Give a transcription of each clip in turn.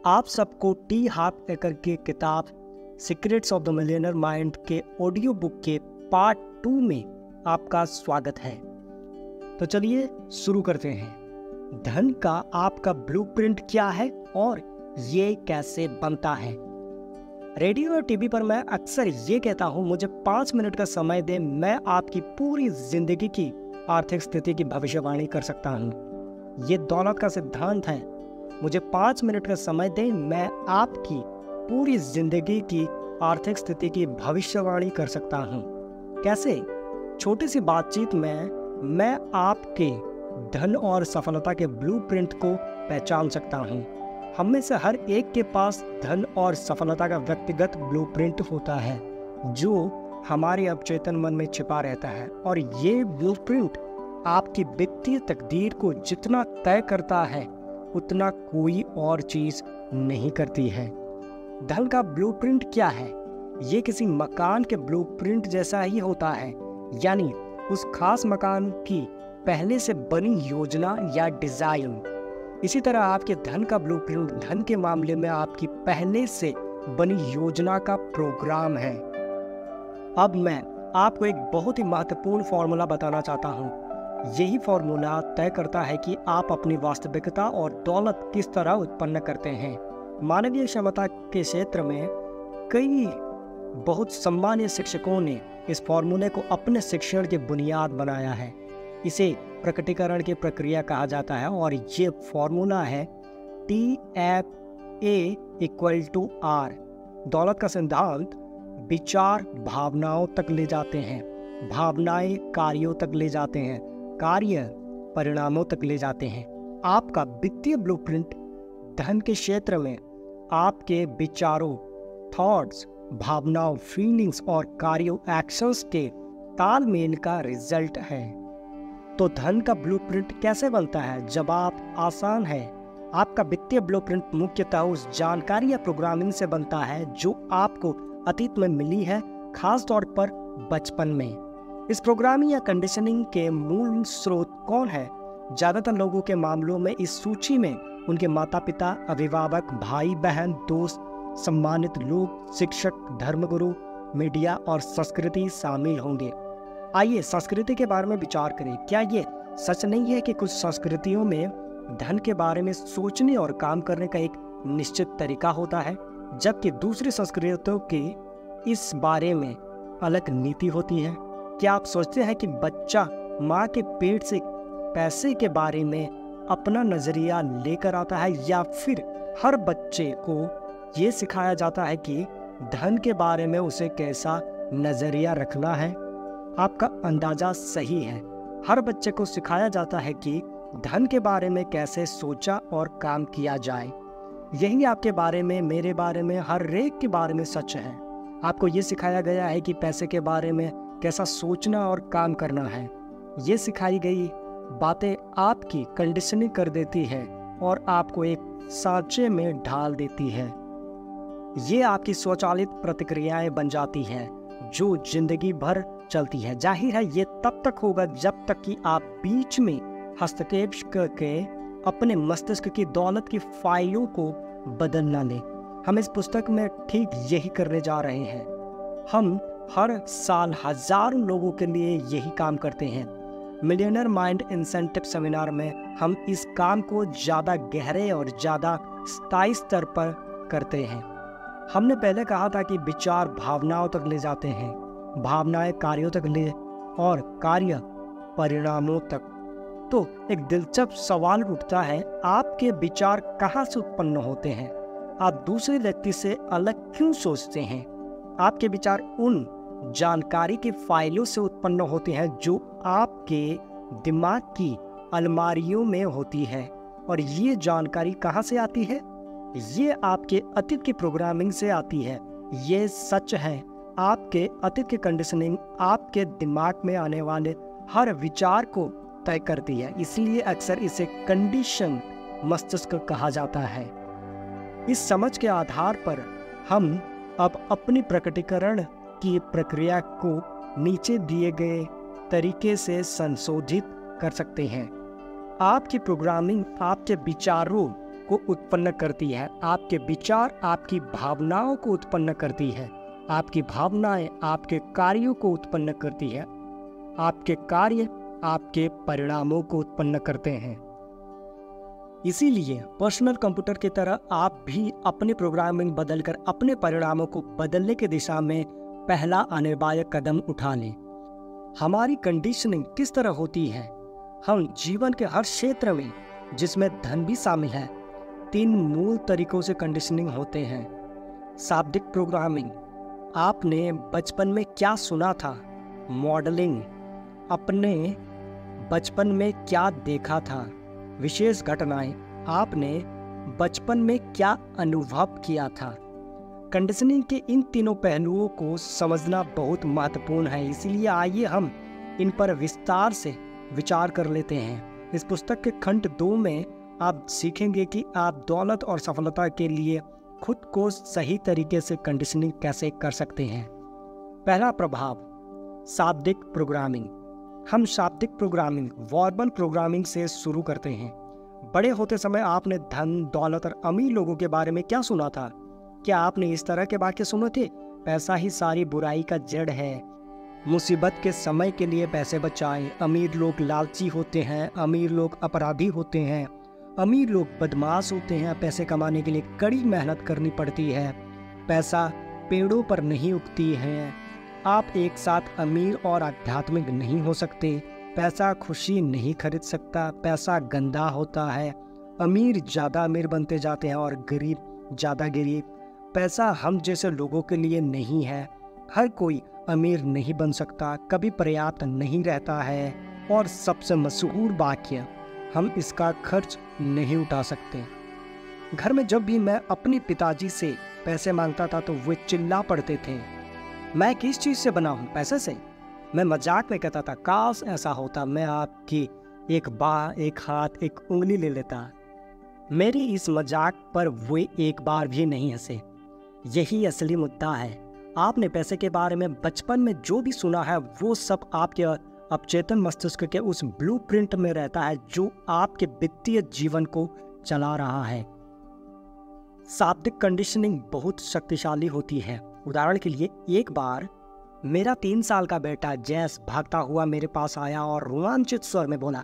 आप सबको T half एकर की किताब secrets of the millionaire mind के ऑडियो बुक के पार्ट 2 में आपका स्वागत है। तो चलिए शुरू करते हैं। धन का आपका ब्लूप्रिंट क्या है और ये कैसे बनता है। रेडियो और टीवी पर मैं अक्सर ये कहता हूँ, मुझे 5 मिनट का समय दें, मैं आपकी पूरी जिंदगी की आर्थिक स्थिति की भविष्यवाणी कर सकता हूँ। ये दौलत का सिद्धांत है। मुझे 5 मिनट का समय दें, मैं आपकी पूरी जिंदगी की आर्थिक स्थिति की भविष्यवाणी कर सकता हूँ। कैसे? छोटी सी बातचीत में मैं आपके धन और सफलता के ब्लूप्रिंट को पहचान सकता हूँ। हम में से हर एक के पास धन और सफलता का व्यक्तिगत ब्लूप्रिंट होता है जो हमारे अवचेतन मन में छिपा रहता है, और ये ब्लूप्रिंट आपकी वित्तीय तकदीर को जितना तय करता है उतना कोई और चीज नहीं करती है। धन का ब्लूप्रिंट क्या है? ये किसी मकान के ब्लूप्रिंट जैसा ही होता है, यानी उस खास मकान की पहले से बनी योजना या डिजाइन। इसी तरह आपके धन का ब्लूप्रिंट धन के मामले में आपकी पहले से बनी योजना का प्रोग्राम है। अब मैं आपको एक बहुत ही महत्वपूर्ण फॉर्मूला बताना चाहता हूँ। यही फॉर्मूला तय करता है कि आप अपनी वास्तविकता और दौलत किस तरह उत्पन्न करते हैं। मानवीय क्षमता के क्षेत्र में कई बहुत सम्मानीय शिक्षकों ने इस फॉर्मूले को अपने शिक्षण की बुनियाद बनाया है। इसे प्रकटीकरण की प्रक्रिया कहा जाता है, और ये फॉर्मूला है TFA=R। दौलत का सिद्धांत विचार भावनाओं तक ले जाते हैं, भावनाएं कार्यों तक ले जाते हैं, कार्य परिणामों तक ले जाते हैं। आपका वित्तीय ब्लूप्रिंट धन के क्षेत्र में आपके विचारों, थॉट्स, भावनाओं, फीलिंग्स और कार्यों, एक्शंस के तालमेल का रिजल्ट है। तो धन का ब्लूप्रिंट कैसे बनता है? जवाब आसान है। आपका वित्तीय ब्लूप्रिंट मुख्यतः उस जानकारी या प्रोग्रामिंग से बनता है जो आपको अतीत में मिली है, खास तौर पर बचपन में। इस प्रोग्रामिंग या कंडीशनिंग के मूल स्रोत कौन है? ज्यादातर लोगों के मामलों में इस सूची में उनके माता पिता, अभिभावक, भाई बहन, दोस्त, सम्मानित लोग, शिक्षक, धर्मगुरु, मीडिया और संस्कृति शामिल होंगे। आइए संस्कृति के बारे में विचार करें। क्या ये सच नहीं है कि कुछ संस्कृतियों में धन के बारे में सोचने और काम करने का एक निश्चित तरीका होता है, जबकि दूसरी संस्कृतियों की इस बारे में अलग नीति होती है? क्या आप सोचते हैं कि बच्चा माँ के पेट से पैसे के बारे में अपना नजरिया लेकर आता है, या फिर हर बच्चे को ये सिखाया जाता है कि धन के बारे में उसे कैसा नजरिया रखना है? आपका अंदाजा सही है। हर बच्चे को सिखाया जाता है कि धन के बारे में कैसे सोचा और काम किया जाए। यही आपके बारे में, मेरे बारे में, हर एक के बारे में सच है। आपको ये सिखाया गया है कि पैसे के बारे में कैसा सोचना और काम करना है। ये सिखाई गई बातें आपकी कंडीशनिंग कर देती है और आपको एक सांचे में ढाल देती है। ये आपकी स्वचालित प्रतिक्रियाएं बन जाती हैं जो जिंदगी भर चलती है। जाहिर है ये तब तक होगा जब तक कि आप बीच में हस्तक्षेप करके अपने मस्तिष्क की दौलत की फाइलों को बदल ना लें। हम इस पुस्तक में ठीक यही करने जा रहे हैं। हम हर साल हजारों लोगों के लिए यही काम करते हैं। मिलियनर माइंड इंसेंटिव सेमिनार में हम इस काम को ज़्यादा गहरे और ज़्यादा स्थायी स्तर पर करते हैं। हमने पहले कहा था कि विचार भावनाओं तक ले जाते हैं, भावनाएं कार्यों तक ले और कार्य परिणामों तक। तो एक दिलचस्प सवाल उठता है, आपके विचार कहाँ से उत्पन्न होते हैं? आप दूसरे व्यक्ति से अलग क्यों सोचते हैं? आपके विचार उन जानकारी की फाइलों से उत्पन्न होते हैं जो आपके दिमाग की अलमारियों में होती है। और ये जानकारी कहाँ से आती है? ये आपके अतीत की प्रोग्रामिंग से आती है। ये सच है। आपके अतीत की कंडीशनिंग आपके दिमाग में आने वाले हर विचार को तय करती है। इसलिए अक्सर इसे कंडीशन मस्तिष्क कहा जाता है। इस समझ के आधार पर हम अब अपनी प्रकटीकरण की प्रक्रिया को नीचे दिए गए तरीके से संशोधित कर सकते हैं। आपकी प्रोग्रामिंग आपके विचारों को उत्पन्न करती है, आपके विचार आपकी भावनाओं को उत्पन्न करती है, आपकी भावनाएं आपके कार्यों को उत्पन्न करती है, आपके कार्य आपके परिणामों को उत्पन्न करते हैं। इसीलिए पर्सनल कंप्यूटर की तरह आप भी अपनी प्रोग्रामिंग बदलकर अपने परिणामों को बदलने की दिशा में पहला अनिवार्य कदम उठा लें। हमारी कंडीशनिंग किस तरह होती है? हम जीवन के हर क्षेत्र में, जिसमें धन भी शामिल है, 3 मूल तरीकों से कंडीशनिंग होते हैं। शाब्दिक प्रोग्रामिंग, आपने बचपन में क्या सुना था? मॉडलिंग, अपने बचपन में क्या देखा था? विशेष घटनाएं, आपने बचपन में क्या अनुभव किया था? कंडीशनिंग के इन तीनों पहलुओं को समझना बहुत महत्वपूर्ण है, इसीलिए आइए हम इन पर विस्तार से विचार कर लेते हैं। इस पुस्तक के खंड 2 में आप सीखेंगे कि आप दौलत और सफलता के लिए खुद को सही तरीके से कंडीशनिंग कैसे कर सकते हैं। पहला प्रभाव, शाब्दिक प्रोग्रामिंग। हम शाब्दिक प्रोग्रामिंग, वर्बल प्रोग्रामिंग से शुरू करते हैं। बड़े होते समय आपने धन, दौलत और अमीर लोगों के बारे में क्या सुना था? क्या आपने इस तरह के वाक्य सुने थे? पैसा ही सारी बुराई का जड़ है, मुसीबत के समय के लिए पैसे बचाएं, अमीर लोग लालची होते हैं, अमीर लोग अपराधी होते हैं, अमीर लोग बदमाश होते हैं, पैसे कमाने के लिए कड़ी मेहनत करनी पड़ती है, पैसा पेड़ों पर नहीं उगती है, आप एक साथ अमीर और आध्यात्मिक नहीं हो सकते, पैसा खुशी नहीं खरीद सकता, पैसा गंदा होता है, अमीर ज़्यादा अमीर बनते जाते हैं और गरीब ज़्यादा गरीब, पैसा हम जैसे लोगों के लिए नहीं है, हर कोई अमीर नहीं बन सकता, कभी पर्याप्त नहीं रहता है, और सबसे मशहूर वाक्य, हम इसका खर्च नहीं उठा सकते। घर में जब भी मैं अपने पिताजी से पैसे मांगता था तो वे चिल्ला पड़ते थे, मैं किस चीज़ से बना हूँ? पैसे से। मैं मजाक में कहता था, काश ऐसा होता, मैं आपकी एक बाह, एक हाथ, एक उंगली ले लेता। मेरी इस मजाक पर वे एक बार भी नहीं हंसे। यही असली मुद्दा है। आपने पैसे के बारे में बचपन में जो भी सुना है वो सब आपके अवचेतन मस्तिष्क के उस ब्लूप्रिंट में रहता है जो आपके वित्तीय जीवन को चला रहा है। शाब्दिक कंडीशनिंग बहुत शक्तिशाली होती है। उदाहरण के लिए, एक बार मेरा 3 साल का बेटा जैस भागता हुआ मेरे पास आया और रोमांचित स्वर में बोला,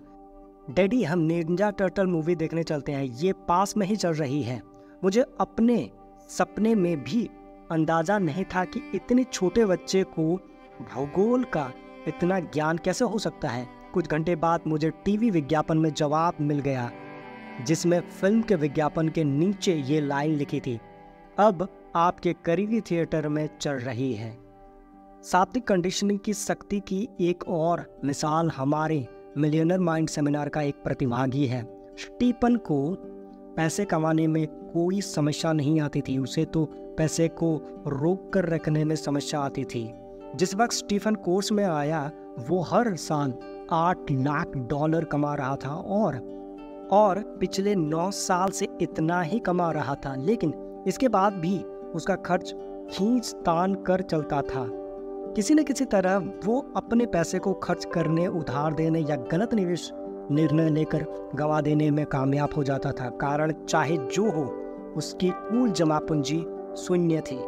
डैडी हम निंजा टर्टल मूवी देखने चलते हैं, ये पास में ही चल रही है। मुझे अपने सपने में भी अंदाजा नहीं था कि इतने छोटे बच्चे को भूगोल का इतना ज्ञान कैसे हो सकता है। कुछ घंटे बाद मुझे टीवी विज्ञापन में जवाब मिल गया जिसमें फिल्म के विज्ञापन के नीचे ये लाइन लिखी थी, अब आपके करीबी थिएटर में चल रही है। शाब्दिक कंडीशनिंग की शक्ति की एक और मिसाल हमारे मिलियनर माइंड सेमिनार का एक प्रतिभागी है। स्टीफन को पैसे कमाने में कोई समस्या नहीं आती थी, उसे तो पैसे को रोक कर रखने में समस्या आती थी। जिस वक्त स्टीफन कोर्स में आया वो हर साल $8 लाख कमा रहा था और पिछले 9 साल से इतना ही कमा रहा था, लेकिन इसके बाद भी उसका खर्च खींच तान कर चलता था। किसी न किसी तरह वो अपने पैसे को खर्च करने, उधार देने या गलत निवेश निर्णय लेकर गंवा देने में कामयाब हो जाता था। कारण चाहे जो हो, उसकी कुल जमा पूंजी शून्य थी।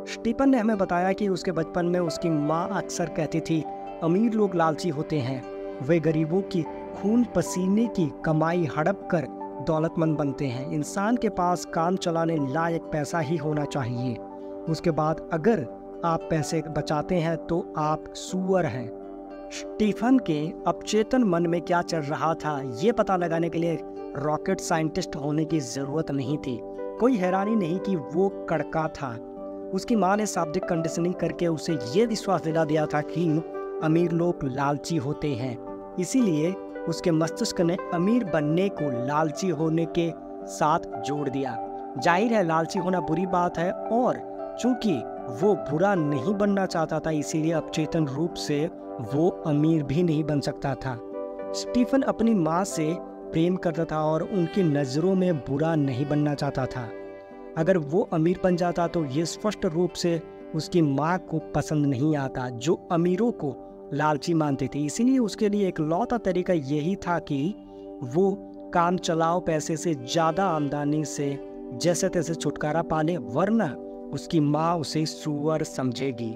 स्टीफन ने हमें बताया कि उसके बचपन में उसकी माँ अक्सर कहती थी, अमीर लोग लालची होते हैं, वे गरीबों की खून पसीने की कमाई हड़प कर दौलतमंद बनते हैं। इंसान के पास काम चलाने लायक पैसा ही होना चाहिए, उसके बाद अगर आप पैसे बचाते हैं तो आप सुअर हैं। स्टीफन के अवचेतन मन में क्या चल रहा था ये पता लगाने के लिए रॉकेट साइंटिस्ट होने की जरूरत नहीं थी। कोई हैरानी नहीं कि वो कड़का था। उसकी माँ ने शाब्दिक कंडीशनिंग करके उसे ये विश्वास दिला दिया था कि अमीर लोग लालची होते हैं, इसीलिए उसके मस्तिष्क ने अमीर बनने को लालची होने के साथ जोड़ दिया। जाहिर है लालची होना बुरी बात है, और चूंकि वो बुरा नहीं बनना चाहता था इसीलिए अवचेतन रूप से वो अमीर भी नहीं बन सकता था। स्टीफन अपनी माँ से प्रेम करता था और उनकी नज़रों में बुरा नहीं बनना चाहता था। अगर वो अमीर बन जाता तो ये स्पष्ट रूप से उसकी माँ को पसंद नहीं आता, जो अमीरों को लालची मानती थी। इसीलिए उसके लिए एक लौता तरीका यही था कि वो काम चलाओ पैसे से ज़्यादा आमदनी से जैसे तैसे छुटकारा पाले, वरना उसकी माँ उसे सुअर समझेगी।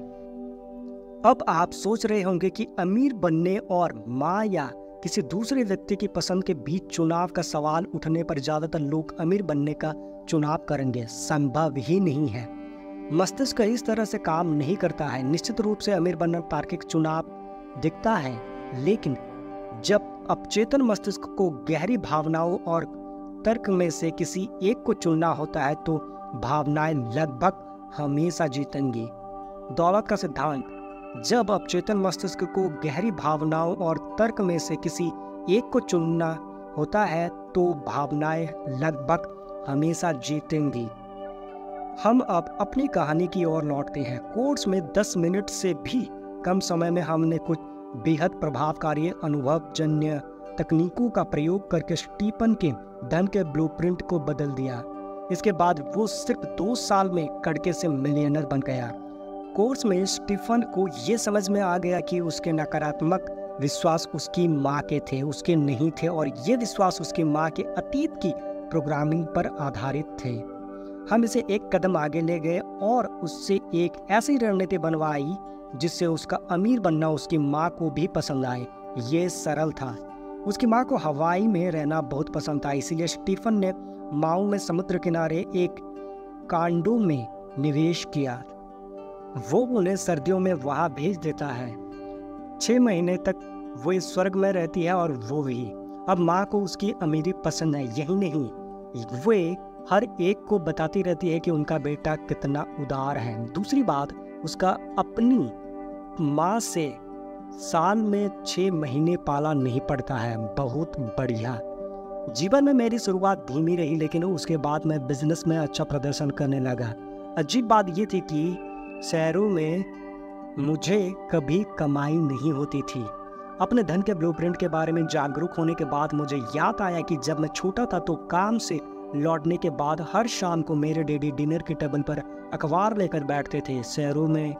अब आप सोच रहे होंगे कि अमीर बनने और माँ या किसी दूसरे व्यक्ति की पसंद के बीच चुनाव का सवाल उठने पर ज़्यादातर लोग अमीर बनने का चुनाव करेंगे। संभव ही नहीं है। मस्तिष्क इस तरह से काम नहीं करता है। निश्चित रूप से अमीर बनना तार्किक चुनाव दिखता है, लेकिन जब अवचेतन मस्तिष्क को गहरी भावनाओं और तर्क में से किसी एक को चुनना होता है तो भावनाएं लगभग हमेशा जीतेंगी। दौलत का सिद्धांत: जब अवचेतन मस्तिष्क को गहरी भावनाओं और तर्क में से किसी एक को चुनना होता है तो भावनाएं लगभग हमेशा जीतेंगी। हम अब अपनी कहानी की ओर लौटते हैं। कोर्स में 10 मिनट से भी कम समय में हमने कुछ बेहद प्रभावकारी अनुभवजन्य तकनीकों का प्रयोग करके स्टीफन के धन के ब्लूप्रिंट को बदल दिया। इसके बाद वो सिर्फ 2 साल में कड़के से मिलियनर बन गया। कोर्स में स्टीफन को ये समझ में आ गया कि उसके नकारात्मक विश्वास उसकी माँ के थे, उसके नहीं थे, और ये विश्वास उसकी माँ के अतीत की प्रोग्रामिंग पर आधारित थे। हम इसे एक कदम आगे ले गए और उससे एक ऐसी रणनीति बनवाई जिससे उसका अमीर बनना उसकी माँ को भी पसंद आए। ये सरल था। उसकी माँ को हवाई में रहना बहुत पसंद था, इसीलिए स्टीफन ने माऊ में समुद्र किनारे एक कांडो में निवेश किया। वो उन्हें सर्दियों में वहाँ भेज देता है। 6 महीने तक वो इस स्वर्ग में रहती है और वो भी। अब माँ को उसकी अमीरी पसंद है। यही नहीं, वे हर एक को बताती रहती है कि उनका बेटा कितना उदार है। दूसरी बात, उसका अपनी माँ से साल में 6 महीने पाला नहीं पड़ता है। बहुत बढ़िया। जीवन में मेरी शुरुआत धीमी रही, लेकिन उसके बाद मैं बिजनेस में अच्छा प्रदर्शन करने लगा। अजीब बात ये थी कि शहरों में मुझे कभी कमाई नहीं होती थी। अपने धन के ब्लूप्रिंट के बारे में जागरूक होने के बाद मुझे याद आया कि जब मैं छोटा था तो काम से लौटने के बाद हर शाम को मेरे डैडी डिनर के टेबल पर अखबार लेकर बैठते थे, शहरों में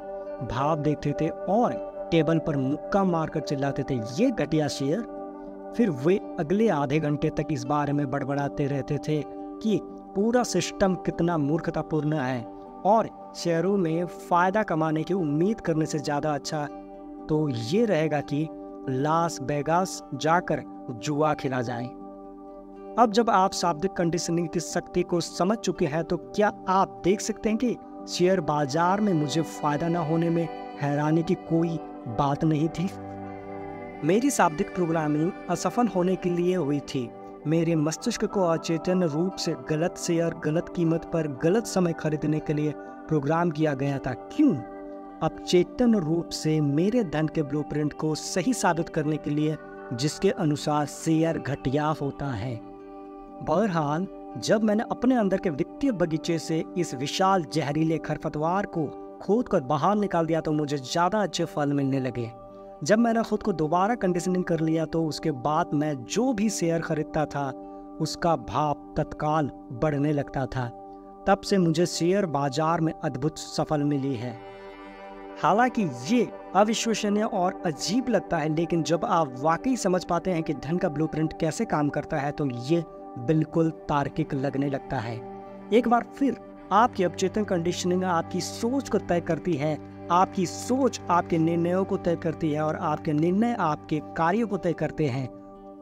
भाव देखते थे और टेबल पर मुक्का मारकर चिल्लाते थे, ये घटिया शेयर। फिर वे अगले आधे घंटे तक इस बारे में बड़बड़ाते रहते थे कि पूरा सिस्टम कितना मूर्खतापूर्ण है और शेयरों में फ़ायदा कमाने की उम्मीद करने से ज़्यादा अच्छा तो ये रहेगा कि लास वेगास जाकर जुआ खिला जाए। अब जब आप शाब्दिक कंडीशनिंग की शक्ति को समझ चुके हैं तो क्या आप देख सकते हैं कि शेयर बाजार में मुझे फ़ायदा न होने में हैरानी की कोई बात नहीं थी। मेरी शाब्दिक प्रोग्रामिंग असफल होने के लिए हुई थी। मेरे मस्तिष्क को अचेतन रूप से गलत शेयर गलत कीमत पर गलत समय खरीदने के लिए प्रोग्राम किया गया था। क्यों? अचेतन रूप से मेरे धन के ब्लूप्रिंट को सही साबित करने के लिए, जिसके अनुसार शेयर घटिया होता है। बहरहाल, जब मैंने अपने अंदर के वित्तीय बगीचे से इस विशाल जहरीले खरपतवार को खोद कर बाहर निकाल दिया तो मुझे ज़्यादा अच्छे फल मिलने लगे। जब मैंने खुद को दोबारा कंडीशनिंग कर लिया तो उसके बाद मैं जो भी शेयर खरीदता था उसका भाव तत्काल बढ़ने लगता था। तब से मुझे शेयर बाजार में अद्भुत सफल मिली है। हालांकि ये अविश्वसनीय और अजीब लगता है, लेकिन जब आप वाकई समझ पाते हैं कि धन का ब्लूप्रिंट कैसे काम करता है तो ये बिल्कुल तार्किक लगने लगता है। एक बार फिर आपकी अवचेतन कंडीशनिंग आपकी सोच को तय करती है, आपकी सोच आपके निर्णयों को तय करती है और आपके निर्णय आपके कार्यों को तय करते हैं,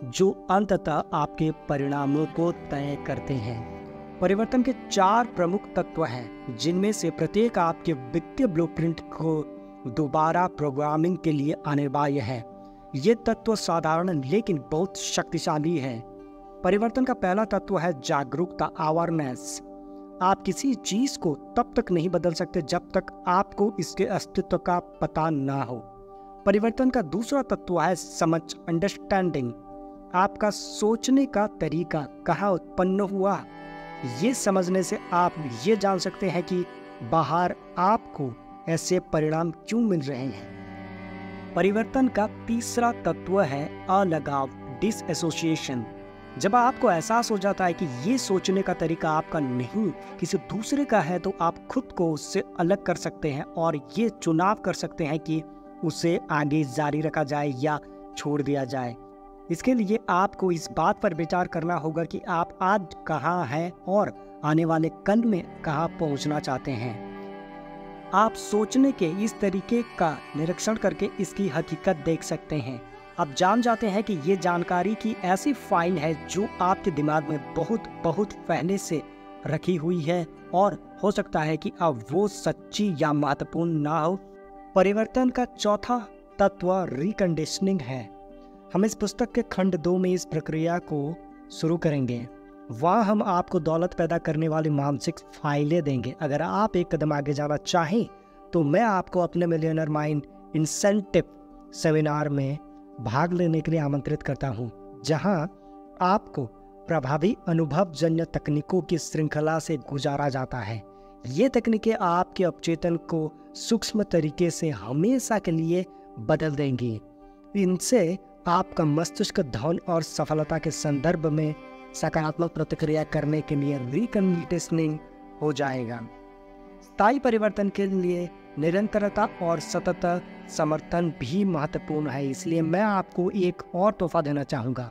जो अंततः आपके परिणामों को तय करते हैं। परिवर्तन के 4 प्रमुख तत्व हैं, जिनमें से प्रत्येक आपके वित्तीय ब्लूप्रिंट को दोबारा प्रोग्रामिंग के लिए अनिवार्य है। ये तत्व साधारण लेकिन बहुत शक्तिशाली है। परिवर्तन का पहला तत्व है जागरूकता, अवेयरनेस। आप किसी चीज को तब तक नहीं बदल सकते जब तक आपको इसके अस्तित्व का पता ना हो। परिवर्तन का दूसरा तत्व है समझ, अंडरस्टैंडिंग। आपका सोचने का तरीका कहाँ उत्पन्न हुआ, ये समझने से आप ये जान सकते हैं कि बाहर आपको ऐसे परिणाम क्यों मिल रहे हैं। परिवर्तन का तीसरा तत्व है अलगाव, डिसएसोसिएशन। जब आपको एहसास हो जाता है कि ये सोचने का तरीका आपका नहीं किसी दूसरे का है तो आप खुद को उससे अलग कर सकते हैं और ये चुनाव कर सकते हैं कि उसे आगे जारी रखा जाए या छोड़ दिया जाए। इसके लिए आपको इस बात पर विचार करना होगा कि आप आज कहाँ हैं और आने वाले कल में कहाँ पहुँचना चाहते हैं। आप सोचने के इस तरीके का निरीक्षण करके इसकी हकीकत देख सकते हैं। आप जान जाते हैं कि ये जानकारी की ऐसी फाइल है जो आपके दिमाग में बहुत बहुत पहले से रखी हुई है और हो सकता है कि अब वो सच्ची या महत्वपूर्ण ना हो। परिवर्तन का चौथा तत्व रिकंडीशनिंग है। हम इस पुस्तक के खंड 2 में इस प्रक्रिया को शुरू करेंगे। वहाँ हम आपको दौलत पैदा करने वाली मानसिक फाइलें देंगे। अगर आप एक कदम आगे जाना चाहें तो मैं आपको अपने मिलियनर माइंड इंसेंटिव सेमिनार में भाग लेने के लिए आमंत्रित करता हूँ, जहाँ आपको प्रभावी अनुभवजन्य तकनीकों की श्रृंखला से गुजारा जाता है। ये तकनीकें आपके अपचेतन को सूक्ष्म तरीके से हमेशा के लिए बदल देंगी। इनसे आपका मस्तिष्क धन और सफलता के संदर्भ में सकारात्मक प्रतिक्रिया करने के लिए रिकंडीशनिंग हो जाएगा। स्थायी परिवर्तन के लिए निरंतरता और सतत समर्थन भी महत्वपूर्ण है, इसलिए मैं आपको एक और तोहफा देना चाहूँगा।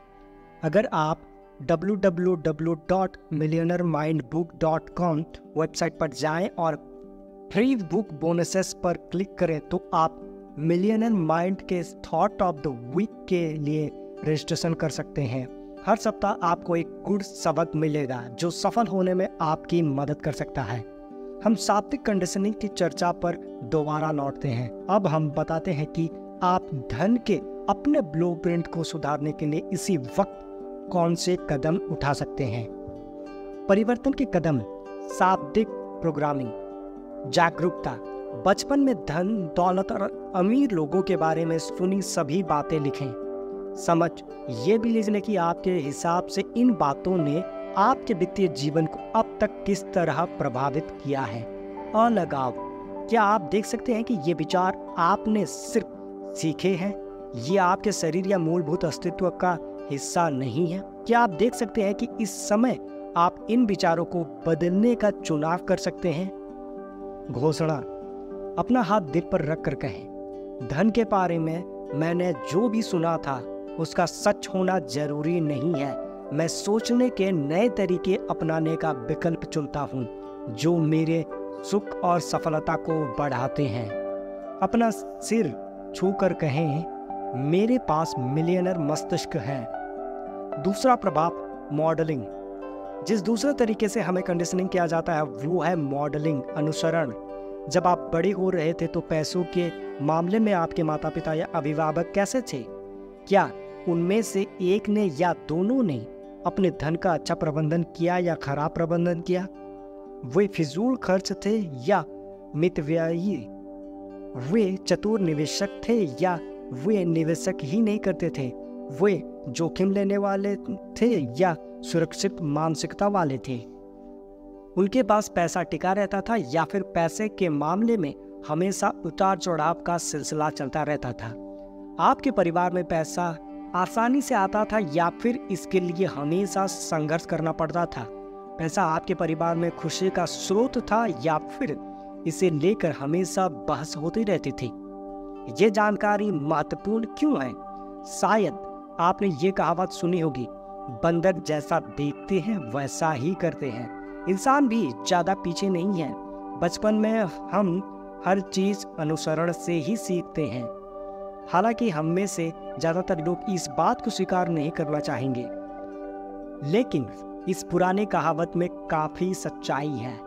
अगर आप www.millionaireMindBook.com वेबसाइट पर जाएं और फ्री बुक बोनसेस पर क्लिक करें तो आप मिलियनर माइंड के थॉट ऑफ द वीक के लिए रजिस्ट्रेशन कर सकते हैं। हर सप्ताह आपको एक गुड सबक मिलेगा जो सफल होने में आपकी मदद कर सकता है। हम सात्विक कंडीशनिंग की चर्चा पर दोबारा लौटते हैं। अब हम बताते हैं कि आप धन के अपने ब्लूप्रिंट को सुधारने के लिए इसी वक्त कौन से कदम उठा सकते हैं। परिवर्तन के कदम: शाब्दिक प्रोग्रामिंग, जागरूकता। बचपन में धन, दौलत और अमीर लोगों के बारे में सुनी सभी बातें लिखें। समझ ये भी लिख लें कि आपके हिसाब से इन बातों ने आपके वित्तीय जीवन को अब तक किस तरह प्रभावित किया है। अलगाव: क्या आप देख सकते हैं कि ये विचार आपने सिर्फ सीखे हैं, ये आपके शरीर या मूलभूत अस्तित्व का हिस्सा नहीं है? क्या आप देख सकते हैं कि इस समय आप इन विचारों को बदलने का चुनाव कर सकते हैं? घोषणा: अपना हाथ दिल पर रख कर कहें, धन के बारे में मैंने जो भी सुना था उसका सच होना जरूरी नहीं है। मैं सोचने के नए तरीके अपनाने का विकल्प चुनता हूँ जो मेरे सुख और सफलता को बढ़ाते हैं। अपना सिर छूकर कहें, मेरे पास मिलियनर मस्तिष्क है। दूसरा प्रभाव: मॉडलिंग। जिस दूसरे तरीके से हमें कंडीशनिंग किया जाता है वो है मॉडलिंग, अनुसरण। जब आप बड़े हो रहे थे तो पैसों के मामले में आपके माता पिता या अभिभावक कैसे थे? क्या उनमें से एक ने या दोनों ने अपने धन का अच्छा प्रबंधन किया या खराब प्रबंधन किया? वे फिजूल खर्च थे या मितव्ययी? वे चतुर निवेशक थे या वे निवेशक ही नहीं करते थे? वे जोखिम लेने वाले थे या सुरक्षित मानसिकता वाले थे? उनके पास पैसा टिका रहता था या फिर पैसे के मामले में हमेशा उतार चढ़ाव का सिलसिला चलता रहता था? आपके परिवार में पैसा आसानी से आता था या फिर इसके लिए हमेशा संघर्ष करना पड़ता था? पैसा आपके परिवार में खुशी का स्रोत था या फिर इसे लेकर हमेशा बहस होती रहती थी? ये जानकारी महत्वपूर्ण क्यों है? शायद आपने ये कहावत सुनी होगी, बंदर जैसा देखते हैं वैसा ही करते हैं। इंसान भी ज़्यादा पीछे नहीं है। बचपन में हम हर चीज़ अनुसरण से ही सीखते हैं। हालांकि हम में से ज़्यादातर लोग इस बात को स्वीकार नहीं करना चाहेंगे, लेकिन इस पुराने कहावत में काफ़ी सच्चाई है।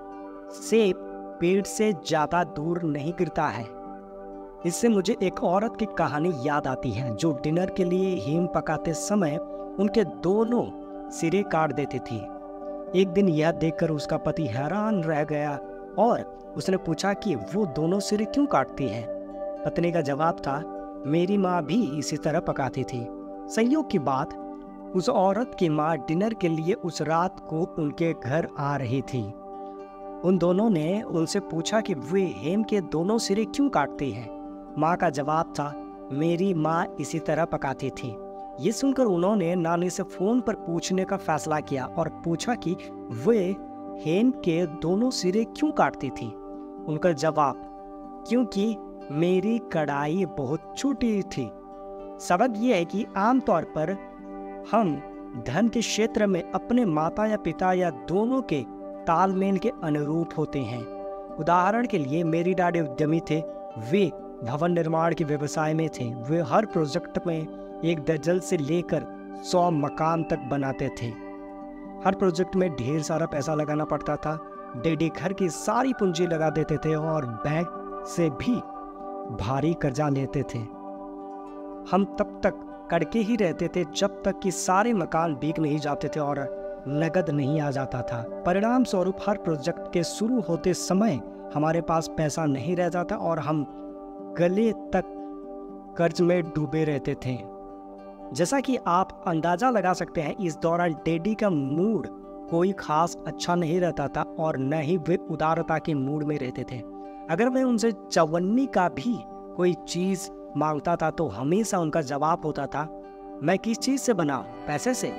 सेब पेड़ से ज़्यादा दूर नहीं गिरता है। इससे मुझे एक औरत की कहानी याद आती है जो डिनर के लिए हींग पकाते समय उनके दोनों सिरे काट देती थी। एक दिन यह देखकर उसका पति हैरान रह गया और उसने पूछा कि वो दोनों सिरे क्यों काटती है। पत्नी का जवाब था, मेरी माँ भी इसी तरह पकाती थी। संयोग की बात, उस औरत की माँ डिनर के लिए उस रात को उनके घर आ रही थी। उन दोनों ने उनसे पूछा कि वे हेम के दोनों सिरे क्यों काटती हैं। माँ का जवाब था, मेरी माँ इसी तरह पकाती थी। ये सुनकर उन्होंने नानी से फोन पर पूछने का फैसला किया और पूछा कि वे हेम के दोनों सिरे क्यों काटती थी। उनका जवाब, क्योंकि मेरी कढ़ाई बहुत छोटी थी। सबक यह है कि आमतौर पर हम धन के क्षेत्र में अपने माता या पिता या दोनों के तालमेल के अनुरूप होते हैं। उदाहरण के लिए मेरी डैडी उद्यमी थे, वे भवन निर्माण के व्यवसाय में थे। वे हर प्रोजेक्ट में 1 दर्जन से लेकर 100 मकान तक बनाते थे। हर प्रोजेक्ट में ढेर सारा पैसा लगाना पड़ता था। डैडी घर की सारी पूंजी लगा देते थे और बैंक से भी भारी कर्जा लेते थे। हम तब तक करके ही रहते थे जब तक कि सारे मकान बिक नहीं जाते थे और नगद नहीं आ जाता था। परिणाम स्वरूप हर प्रोजेक्ट के शुरू होते समय हमारे पास पैसा नहीं रह जाता और हम गले तक कर्ज में डूबे रहते थे। जैसा कि आप अंदाजा लगा सकते हैं, इस दौरान डैडी का मूड कोई खास अच्छा नहीं रहता था और न ही वे उदारता के मूड में रहते थे। अगर मैं उनसे चवन्नी का भी कोई चीज़ मांगता था तो हमेशा उनका जवाब होता था, मैं किस चीज़ से बना, पैसे से?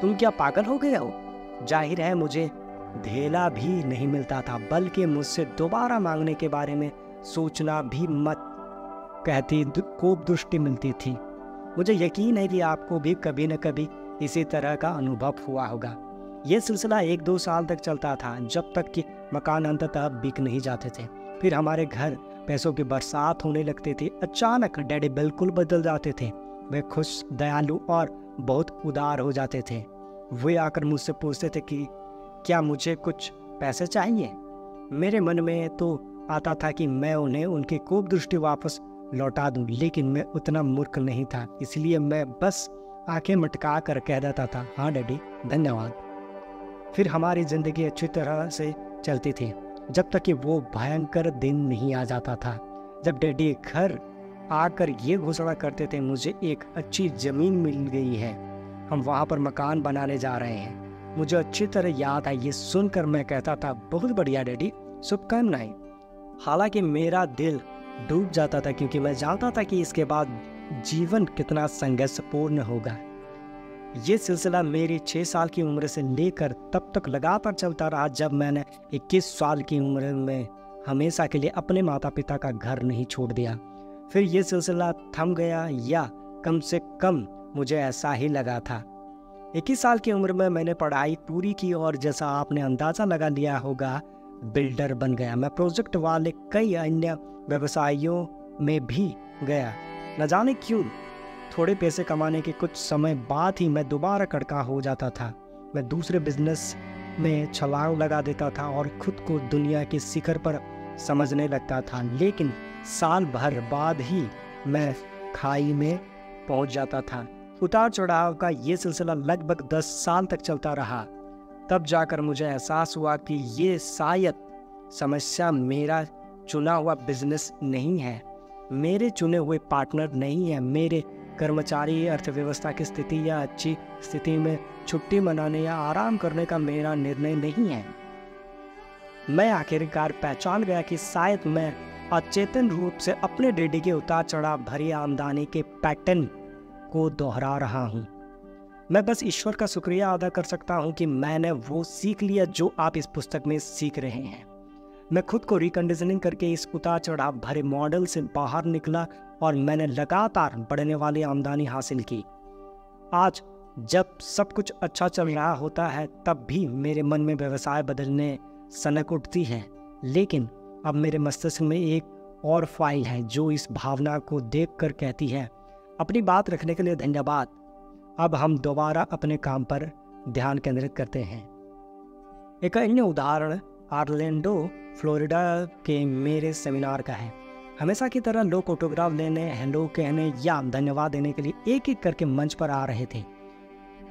तुम क्या पागल हो गए हो? जाहिर है मुझे धेला भी नहीं मिलता था, बल्कि मुझसे दोबारा मांगने के बारे में सोचना भी मत कहती कोप दृष्टि मिलती थी। मुझे यकीन है कि आपको भी कभी न कभी इसी तरह का अनुभव हुआ होगा। यह सिलसिला 1-2 साल तक चलता था, जब तक कि मकान अंततः बिक नहीं जाते थे। फिर हमारे घर पैसों की बरसात होने लगती थी। अचानक डैडी बिल्कुल बदल जाते थे। वे खुश, दयालु और बहुत उदार हो जाते थे। वे आकर मुझसे पूछते थे कि क्या मुझे कुछ पैसे चाहिए। मेरे मन में तो आता था कि मैं उन्हें उनकी कोप दृष्टि वापस लौटा दूं, लेकिन मैं उतना मूर्ख नहीं था, इसलिए मैं बस आंखें मटका कर कह देता था, हाँ डैडी, धन्यवाद। फिर हमारी ज़िंदगी अच्छी तरह से चलती थी, जब तक कि वो भयंकर दिन नहीं आ जाता था जब डैडी घर आकर ये घोषणा करते थे, मुझे एक अच्छी ज़मीन मिल गई है, हम वहाँ पर मकान बनाने जा रहे हैं। मुझे अच्छी तरह याद है, ये सुनकर मैं कहता था, बहुत बढ़िया डैडी, शुभकामनाएं। हालांकि मेरा दिल डूब जाता था क्योंकि मैं जानता था कि इसके बाद जीवन कितना संघर्षपूर्ण होगा। ये सिलसिला मेरी 6 साल की उम्र से लेकर तब तक लगातार चलता रहा जब मैंने 21 साल की उम्र में हमेशा के लिए अपने माता पिता का घर नहीं छोड़ दिया। फिर ये सिलसिला थम गया, या कम से कम मुझे ऐसा ही लगा था। 21 साल की उम्र में मैंने पढ़ाई पूरी की और जैसा आपने अंदाज़ा लगा लिया होगा, बिल्डर बन गया। मैं प्रोजेक्ट वाले कई अन्य व्यवसायों में भी गया। न जाने क्यों थोड़े पैसे कमाने के कुछ समय बाद ही मैं दोबारा कड़का हो जाता था। मैं दूसरे बिजनेस में छलांग लगा देता था और खुद को दुनिया के शिखर पर समझने लगता था, लेकिन साल भर बाद ही मैं खाई में पहुंच जाता था। उतार चढ़ाव का ये सिलसिला लगभग 10 साल तक चलता रहा। तब जाकर मुझे एहसास हुआ कि ये शायद समस्या मेरा चुना हुआ बिजनेस नहीं है, मेरे चुने हुए पार्टनर नहीं है, मेरे कर्मचारी, अर्थव्यवस्था की स्थिति या अच्छी स्थिति में छुट्टी मनाने या आराम करने का मेरा निर्णय नहीं है। मैं आखिरकार पहचान गया कि शायद मैं अचेतन रूप से अपने डैडी के उतार चढ़ाव भरी आमदनी के पैटर्न को दोहरा रहा हूँ। मैं बस ईश्वर का शुक्रिया अदा कर सकता हूँ कि मैंने वो सीख लिया जो आप इस पुस्तक में सीख रहे हैं। मैं खुद को रिकंडीशनिंग करके इस उतार चढ़ाव भरे मॉडल से बाहर निकला और मैंने लगातार बढ़ने वाली आमदनी हासिल की। आज जब सब कुछ अच्छा चल रहा होता है तब भी मेरे मन में व्यवसाय बदलने सनक उठती है, लेकिन अब मेरे मस्तिष्क में एक और फाइल है जो इस भावना को देखकर कहती है, अपनी बात रखने के लिए धन्यवाद, अब हम दोबारा अपने काम पर ध्यान केंद्रित करते हैं। एक अन्य उदाहरण ऑरलैंडो फ्लोरिडा के मेरे सेमिनार का है। हमेशा की तरह लोग ऑटोग्राफ लेने, हेलो कहने या धन्यवाद देने के लिए एक एक करके मंच पर आ रहे थे।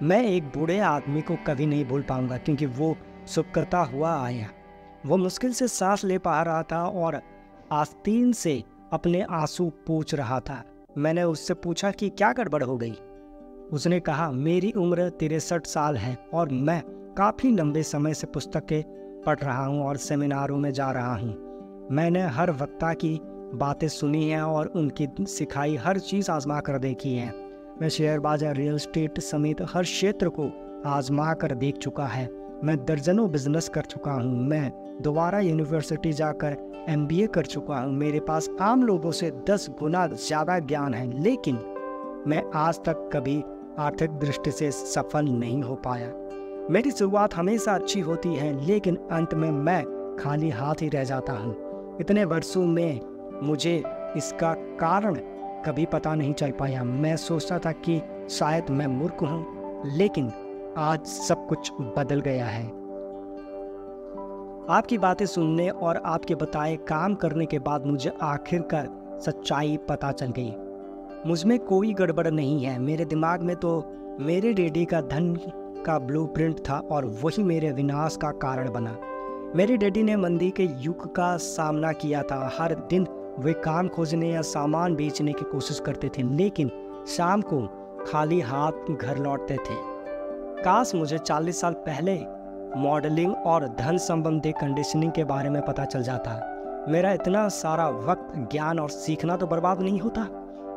मैं एक बूढ़े आदमी को कभी नहीं भूल पाऊंगा क्योंकि वो सुबह करता हुआ आया। वो मुश्किल से सांस ले पा रहा था और आस्तीन से अपने आंसू पोंछ रहा था। मैंने उससे पूछा कि क्या गड़बड़ हो गई। उसने कहा, मेरी उम्र 63 साल है और मैं काफ़ी लंबे समय से पुस्तकें पढ़ रहा हूँ और सेमिनारों में जा रहा हूँ। मैंने हर वक्ता की बातें सुनी हैं और उनकी सिखाई हर चीज़ आजमा कर देखी है। मैं शेयर बाजार, रियल एस्टेट समेत हर क्षेत्र को आजमा कर देख चुका है। मैं दर्जनों बिजनेस कर चुका हूँ। मैं दोबारा यूनिवर्सिटी जाकर MBA कर चुका हूँ। मेरे पास आम लोगों से 10 गुना ज़्यादा ज्ञान है, लेकिन मैं आज तक कभी आर्थिक दृष्टि से सफल नहीं हो पाया। मेरी शुरुआत हमेशा अच्छी होती है, लेकिन अंत में मैं खाली हाथ ही रह जाता हूँ। इतने वर्षों में मुझे इसका कारण कभी पता नहीं चल पाया। मैं सोचता था कि शायद मैं मूर्ख हूँ, लेकिन आज सब कुछ बदल गया है। आपकी बातें सुनने और आपके बताए काम करने के बाद मुझे आखिरकार सच्चाई पता चल गई। मुझमें कोई गड़बड़ नहीं है। मेरे दिमाग में तो मेरे डैडी का धन का ब्लूप्रिंट था और वही मेरे विनाश का कारण बना। मेरे डैडी ने मंदी के युग का सामना किया था। हर दिन वे काम खोजने या सामान बेचने की कोशिश करते थे, लेकिन शाम को खाली हाथ घर लौटते थे। काश मुझे 40 साल पहले मॉडलिंग और धन संबंधी कंडीशनिंग के बारे में पता चल जाता। मेरा इतना सारा वक्त, ज्ञान और सीखना तो बर्बाद नहीं होता।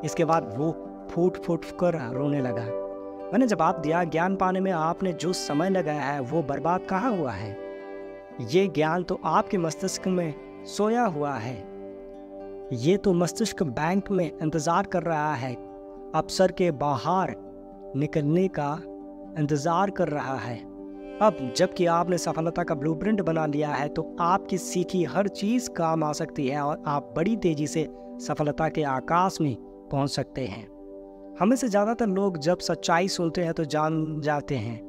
इसके बाद वो फूट फूट कर रोने लगा। मैंने जवाब दिया, ज्ञान पाने में आपने जो समय लगाया है वो बर्बाद कहाँ हुआ है। ये ज्ञान तो आपके मस्तिष्क में सोया हुआ है। ये तो मस्तिष्क बैंक में इंतजार कर रहा है, अवसर के बाहर निकलने का इंतजार कर रहा है। अब जबकि आपने सफलता का ब्लूप्रिंट बना लिया है, तो आपकी सीखी हर चीज काम आ सकती है और आप बड़ी तेजी से सफलता के आकाश में पहुंच सकते हैं। हमें से ज्यादातर लोग जब सच्चाई सुनते हैं तो जान जाते हैं।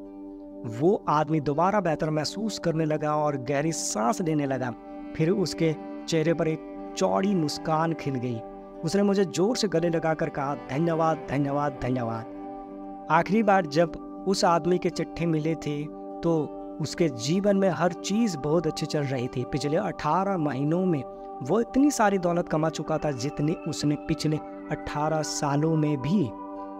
वो आदमी दोबारा बेहतर महसूस करने लगा और गहरी सांस लेने लगा। फिर उसके चेहरे पर एक चौड़ी मुस्कान खिल गई। उसने मुझे जोर से गले लगाकर कहा, धन्यवाद धन्यवाद धन्यवाद। आखिरी बार जब उस आदमी के चिट्ठी मिले थे तो उसके जीवन में हर चीज बहुत अच्छी चल रही थी। पिछले 18 महीनों में वो इतनी सारी दौलत कमा चुका था जितनी उसने पिछले 18 सालों में भी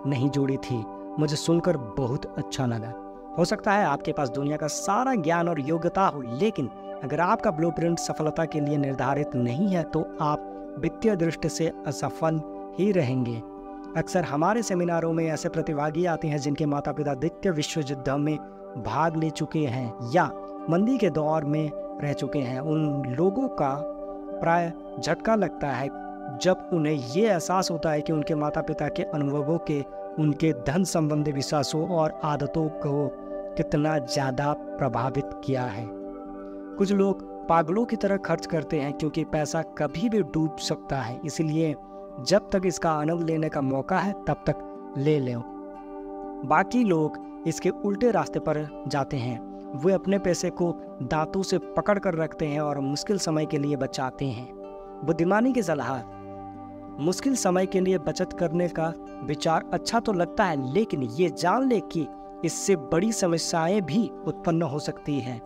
नहीं जोड़ी थी। मुझे सुनकर बहुत अच्छा लगा। हो सकता है आपके पास दुनिया का सारा ज्ञान और योग्यता हो, लेकिन अगर आपका ब्लूप्रिंट सफलता के लिए निर्धारित नहीं है तो आप वित्तीय दृष्टि से असफल ही रहेंगे। अक्सर हमारे सेमिनारों में ऐसे प्रतिभागी आते हैं जिनके माता पिता द्वितीय विश्व युद्ध में भाग ले चुके हैं या मंदी के दौर में रह चुके हैं। उन लोगों का प्राय झटका लगता है जब उन्हें ये एहसास होता है कि उनके माता पिता के अनुभवों के उनके धन संबंधी विश्वासों और आदतों को कितना ज़्यादा प्रभावित किया है। कुछ लोग पागलों की तरह खर्च करते हैं क्योंकि पैसा कभी भी डूब सकता है, इसलिए जब तक इसका आनंद लेने का मौका है तब तक ले लो। बाकी लोग इसके उल्टे रास्ते पर जाते हैं। वे अपने पैसे को दांतों से पकड़ कर रखते हैं और मुश्किल समय के लिए बचाते हैं। बुद्धिमानी की सलाह, मुश्किल समय के लिए बचत करने का विचार अच्छा तो लगता है, लेकिन ये जान ले कि इससे बड़ी समस्याएं भी उत्पन्न हो सकती हैं।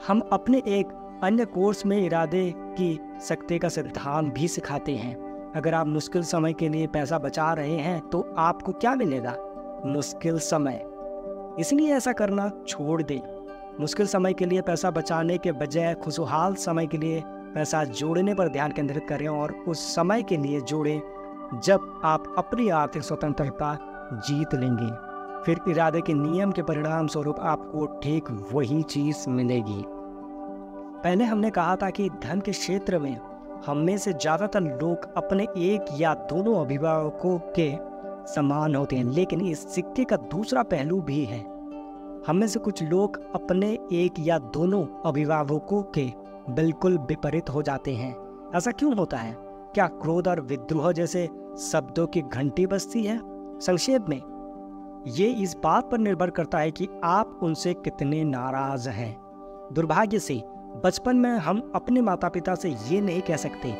हम अपने एक अन्य कोर्स में इरादे की शक्ति का सिद्धांत भी सिखाते हैं। अगर आप मुश्किल समय के लिए पैसा बचा रहे हैं तो आपको क्या मिलेगा? मुश्किल समय। इसलिए ऐसा करना छोड़ दें। मुश्किल समय के लिए पैसा बचाने के बजाय खुशहाल समय के लिए पैसा जोड़ने पर ध्यान केंद्रित करें और उस समय के लिए जोड़ें जब आप अपनी आर्थिक स्वतंत्रता जीत लेंगे। फिर इरादे के नियम के परिणाम स्वरूप आपको ठीक वही चीज मिलेगी। पहले हमने कहा था कि धन के क्षेत्र में हम में से ज्यादातर लोग अपने एक या दोनों अभिभावकों के समान होते हैं, लेकिन इस सिक्के का दूसरा पहलू भी है। हम में से कुछ लोग अपने एक या दोनों अभिभावकों के बिल्कुल विपरीत हो जाते हैं। ऐसा क्यों होता है? क्या क्रोध और विद्रोह जैसे शब्दों की घंटी बजती है? संक्षेप में ये इस बात पर निर्भर करता है कि आप उनसे कितने नाराज हैं। दुर्भाग्य से बचपन में हम अपने माता पिता से ये नहीं कह सकते,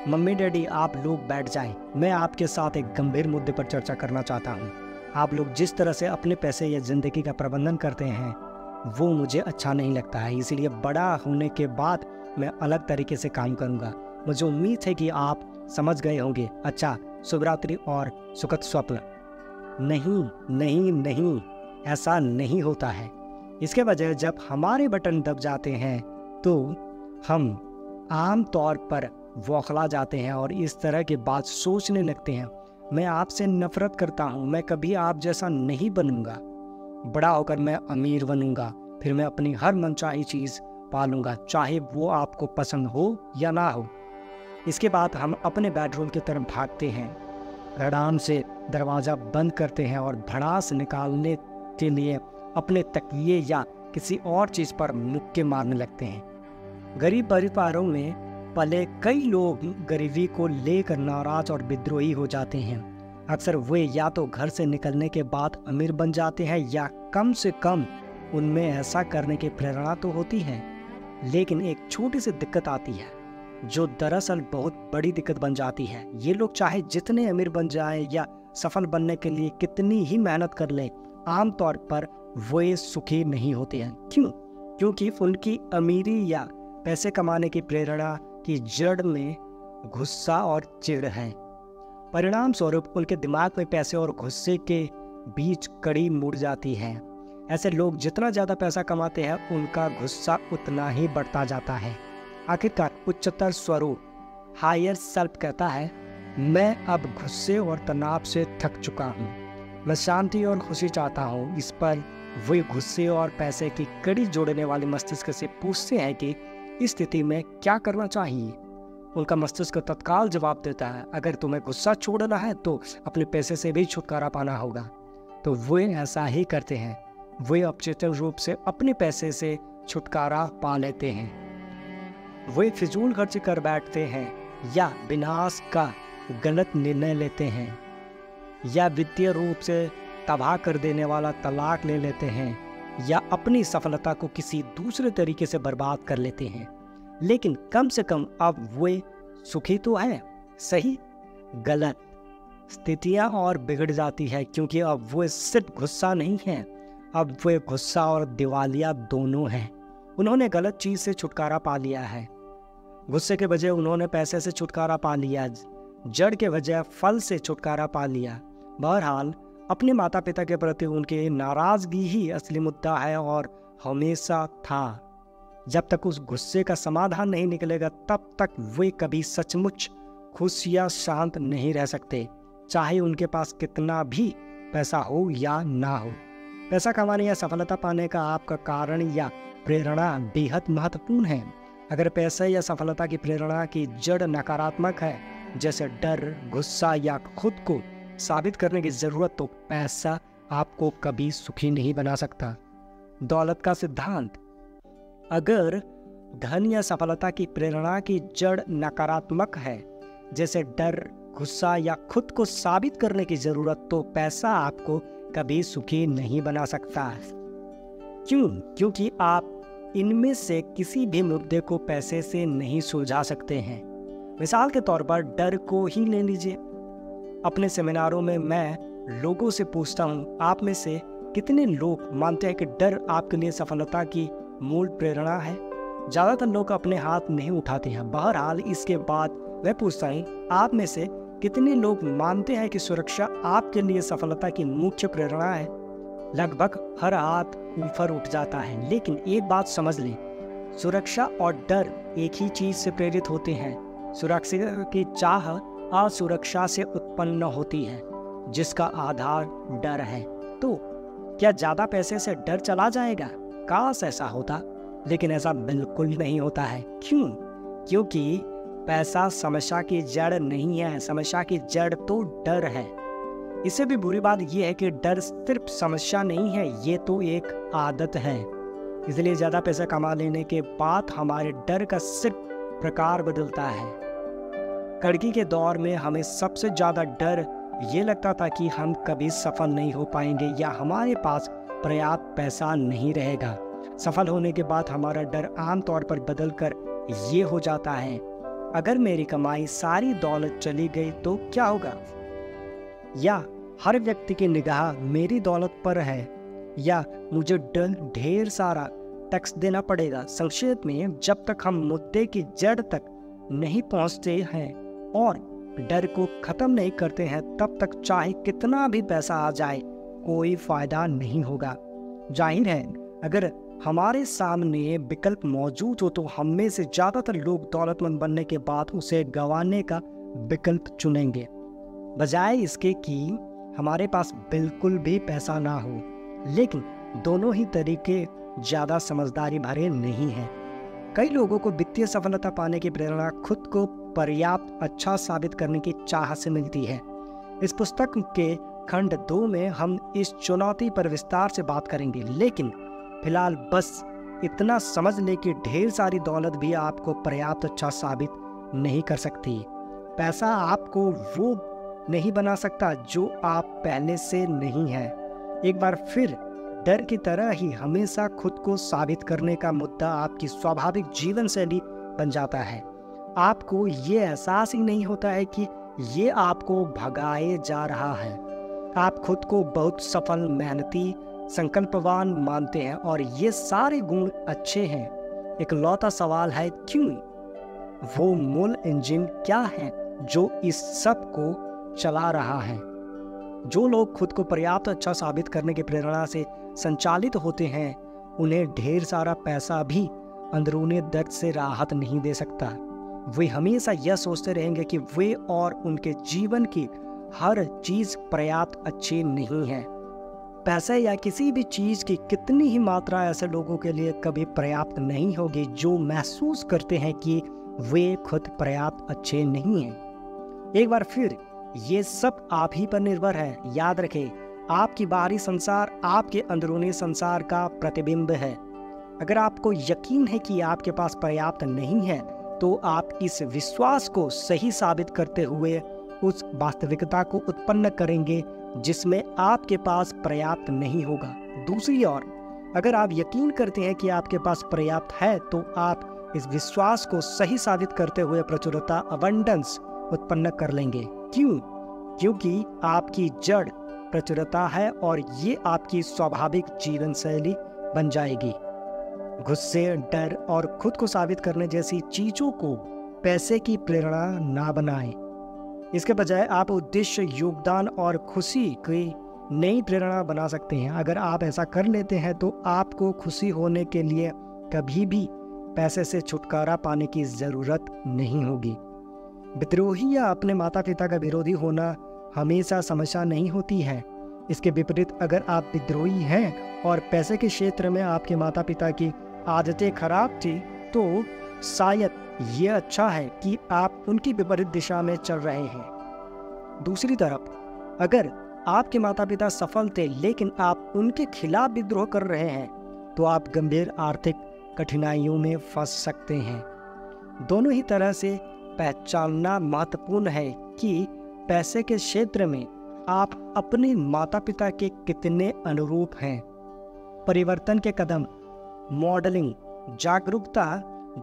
मम्मी डैडी आप लोग बैठ जाएं, मैं आपके साथ एक गंभीर मुद्दे पर चर्चा करना चाहता हूँ। आप लोग जिस तरह से अपने पैसे या जिंदगी का प्रबंधन करते हैं वो मुझे अच्छा नहीं लगता है, इसलिए बड़ा होने के बाद मैं अलग तरीके से काम करूँगा। मुझे उम्मीद है कि आप समझ गए होंगे। अच्छा, शुभ रात्रि और सुखद स्वप्न। नहीं नहीं नहीं, ऐसा नहीं होता है। इसके बजाय जब हमारे बटन दब जाते हैं तो हम आम तौर पर बौखला जाते हैं और इस तरह की बात सोचने लगते हैं, मैं आपसे नफरत करता हूँ, मैं कभी आप जैसा नहीं बनूंगा। बड़ा होकर मैं अमीर बनूंगा, फिर मैं अपनी हर मनचाही चीज़ पालूंगा, चाहे वो आपको पसंद हो या ना हो। इसके बाद हम अपने बेडरूम की तरफ भागते हैं, आराम से दरवाज़ा बंद करते हैं और भड़ास निकालने के लिए अपने तकिए या किसी और चीज़ पर मुक्के मारने लगते हैं। गरीब परिवारों में पले कई लोग गरीबी को लेकर नाराज और विद्रोही हो जाते हैं। अक्सर वे या तो घर से निकलने के बाद अमीर बन जाते हैं या कम से कम उनमें ऐसा करने की प्रेरणा तो होती है, लेकिन एक छोटी सी दिक्कत आती है जो दरअसल बहुत बड़ी दिक्कत बन जाती है। ये लोग चाहे जितने अमीर बन जाएं या सफल बनने के लिए कितनी ही मेहनत कर लें, आमतौर पर वे सुखी नहीं होते हैं। क्यों? क्योंकि उनकी अमीरी या पैसे कमाने की प्रेरणा की जड़ में गुस्सा और चिढ़ है। परिणाम स्वरूप उनके दिमाग में पैसे और गुस्से के बीच कड़ी मुड़ जाती है। ऐसे लोग जितना ज़्यादा पैसा कमाते हैं, उनका गुस्सा उतना ही बढ़ता जाता है। आखिरकार उच्चतर स्वरूप हायर सेल्फ कहता है, मैं अब गुस्से और तनाव से थक चुका हूँ, मैं शांति और खुशी चाहता हूँ। इस पर वे गुस्से और पैसे की कड़ी जोड़ने वाले मस्तिष्क से पूछते हैं कि इस स्थिति में क्या करना चाहिए। उनका मस्तिष्क तत्काल जवाब देता है, अगर तुम्हें गुस्सा छोड़ना है तो अपने पैसे से भी छुटकारा पाना होगा। तो वे ऐसा ही करते हैं। वे अवचेतन रूप से अपने पैसे से छुटकारा पा लेते हैं। वे फिजूल खर्च कर बैठते हैं या विनाश का गलत निर्णय लेते हैं या वित्तीय रूप से तबाह कर देने वाला तलाक ले लेते हैं या अपनी सफलता को किसी दूसरे तरीके से बर्बाद कर लेते हैं। लेकिन कम से कम अब वे सुखी तो हैं। सही? गलत। स्थितियां और बिगड़ जाती है, क्योंकि अब वे सिर्फ गुस्सा नहीं है, अब वे गुस्सा और दिवालिया दोनों हैं। उन्होंने गलत चीज से छुटकारा पा लिया है। गुस्से के बजाय उन्होंने पैसे से छुटकारा पा लिया, जड़ के बजाय फल से छुटकारा पा लिया। बहरहाल अपने माता पिता के प्रति उनकी नाराजगी ही असली मुद्दा है और हमेशा था। जब तक उस गुस्से का समाधान नहीं निकलेगा, तब तक वे कभी सचमुच खुश या शांत नहीं रह सकते, चाहे उनके पास कितना भी पैसा हो या ना हो। पैसा कमाने या सफलता पाने का आपका कारण या प्रेरणा बेहद महत्वपूर्ण है। अगर पैसे या सफलता की प्रेरणा की जड़ नकारात्मक है, जैसे डर, गुस्सा या खुद को साबित करने की जरूरत, तो पैसा आपको कभी सुखी नहीं बना सकता। दौलत का सिद्धांत। अगर धन या सफलता की प्रेरणा की जड़ नकारात्मक है, जैसे डर, गुस्सा या खुद को साबित करने की जरूरत, तो पैसा आपको कभी सुखी नहीं बना सकता। क्यों? क्योंकि आप इनमें से किसी भी मुद्दे को पैसे से नहीं सुलझा सकते हैं। मिसाल के तौर पर डर को ही ले लीजिए। अपने सेमिनारों में मैं लोगों से पूछता हूँ, आप में से कितने लोग मानते हैं कि डर आपके लिए सफलता की मूल प्रेरणा है? ज़्यादातर लोग अपने हाथ नहीं उठाते हैं। बहरहाल इसके बाद मैं पूछता हूँ, आप में से कितने लोग मानते हैं कि सुरक्षा आपके लिए सफलता की मुख्य प्रेरणा है? लगभग हर हाथ ऊपर उठ जाता है। लेकिन एक बात समझ लें, सुरक्षा और डर एक ही चीज से प्रेरित होते हैं। सुरक्षा की चाह असुरक्षा से उत्पन्न होती है, जिसका आधार डर है। तो क्या ज्यादा पैसे से डर चला जाएगा? काश ऐसा होता, लेकिन ऐसा बिल्कुल नहीं होता है। क्यों? क्योंकि पैसा समस्या की जड़ नहीं है, समस्या की जड़ तो डर है। इससे भी बुरी बात यह है कि डर सिर्फ समस्या नहीं है, ये तो एक आदत है। इसलिए ज्यादा पैसा कमा लेने के बाद हमारे डर का सिर्फ प्रकार बदलता है। कड़की के दौर में हमें सबसे ज्यादा डर ये लगता था कि हम कभी सफल नहीं हो पाएंगे या हमारे पास पर्याप्त पैसा नहीं रहेगा। सफल होने के बाद हमारा डर आमतौर पर बदलकर ये हो जाता है, अगर मेरी कमाई सारी दौलत चली गई तो क्या होगा? या हर व्यक्ति की निगाह मेरी दौलत पर है, या मुझे ढेर सारा टैक्स देना पड़ेगा। संक्षेप में, जब तक हम मुद्दे की जड़ तक नहीं पहुंचते हैं और डर को खत्म नहीं करते हैं, तब तक चाहे कितना भी पैसा आ जाए कोई फायदा नहीं होगा। जाहिर है, अगर हमारे सामने विकल्प मौजूद हो तो हम में से ज्यादातर लोग दौलतमंद बनने के बाद उसे गंवाने का विकल्प चुनेंगे, बजाय इसके कि हमारे पास बिल्कुल भी पैसा ना हो। लेकिन दोनों ही तरीके ज्यादा समझदारी भरे नहीं हैं। कई लोगों को वित्तीय सफलता पाने की प्रेरणा खुद को पर्याप्त अच्छा साबित करने की चाह से मिलती है। इस पुस्तक के खंड 2 में हम इस चुनौती पर विस्तार से बात करेंगे, लेकिन फिलहाल बस इतना समझ ले कि ढेर सारी दौलत भी आपको पर्याप्त अच्छा साबित नहीं कर सकती। पैसा आपको वो नहीं बना सकता जो आप पहले से नहीं है। एक बार फिर डर की तरह ही हमेशा खुद को साबित करने का मुद्दा आपकी स्वाभाविक जीवन शैली बन जाता है। आपको ये एहसास ही नहीं होता है कि ये आपको भगाए जा रहा है। आप खुद को बहुत सफल, मेहनती, संकल्पवान मानते हैं और ये सारे गुण अच्छे हैं। इकलौता सवाल है क्यों? वो मूल इंजन क्या है जो इस सब को चला रहा है? जो लोग खुद को पर्याप्त अच्छा साबित करने की प्रेरणा से संचालित होते हैं, उन्हें ढेर सारा पैसा भी अंदरूनी दर्द से राहत नहीं दे सकता। वे हमेशा यह सोचते रहेंगे कि वे और उनके जीवन की हर चीज पर्याप्त अच्छी नहीं है। पैसे या किसी भी चीज की कितनी ही मात्रा ऐसे लोगों के लिए कभी पर्याप्त नहीं होगी जो महसूस करते हैं कि वे खुद पर्याप्त अच्छे नहीं हैं। एक बार फिर ये सब आप ही पर निर्भर है। याद रखें, आपकी बाहरी संसार आपके अंदरूनी संसार का प्रतिबिंब है। अगर आपको यकीन है कि आपके पास पर्याप्त नहीं है, तो आप इस विश्वास को सही साबित करते हुए उस वास्तविकता को उत्पन्न करेंगे जिसमें आपके पास पर्याप्त नहीं होगा। दूसरी ओर, अगर आप यकीन करते हैं कि आपके पास पर्याप्त है, तो आप इस विश्वास को सही साबित करते हुए प्रचुरता, अबंडेंस उत्पन्न कर लेंगे। क्यों? क्योंकि आपकी जड़ प्रचुरता है और ये आपकी स्वाभाविक जीवन शैली बन जाएगी। गुस्से, डर और खुद को साबित करने जैसी चीजों को पैसे की प्रेरणा ना बनाएं। इसके बजाय आप उद्देश्य, योगदान और खुशी की नई प्रेरणा बना सकते हैं। अगर आप ऐसा कर लेते हैं तो आपको खुशी होने के लिए कभी भी पैसे से छुटकारा पाने की जरूरत नहीं होगी। विद्रोही या अपने माता पिता का विरोधी होना हमेशा समस्या नहीं होती है। इसके विपरीत, अगर आप विद्रोही हैं और पैसे के क्षेत्र में आपके माता पिता की आदतें खराब थी, तो शायद ये अच्छा है कि आप उनकी विपरीत दिशा में चल रहे हैं। दूसरी तरफ, अगर आपके माता पिता सफल थे लेकिन आप उनके खिलाफ विद्रोह कर रहे हैं, तो आप गंभीर आर्थिक कठिनाइयों में फंस सकते हैं। दोनों ही तरह से पहचानना महत्वपूर्ण है कि पैसे के क्षेत्र में आप अपने माता पिता के कितने अनुरूप हैं। परिवर्तन के कदम, मॉडलिंग, जागरूकता,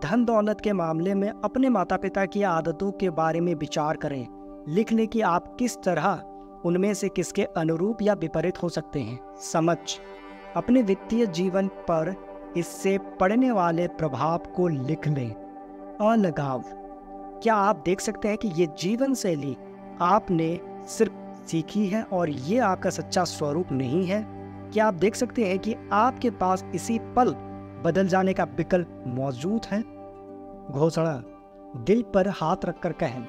धन दौलत के मामले में अपने माता पिता की आदतों के बारे में विचार करें। लिख लें कि आप किस तरह उनमें से किसके अनुरूप या विपरीत हो सकते हैं। समझ, अपने वित्तीय जीवन पर इससे पड़ने वाले प्रभाव को लिख लें। अलगाव, क्या आप देख सकते हैं कि ये जीवन शैली आपने सिर्फ सीखी है और ये आपका सच्चा स्वरूप नहीं है? क्या आप देख सकते हैं कि आपके पास इसी पल बदल जाने का विकल्प मौजूद है? घोषणा, दिल पर हाथ रखकर कहें,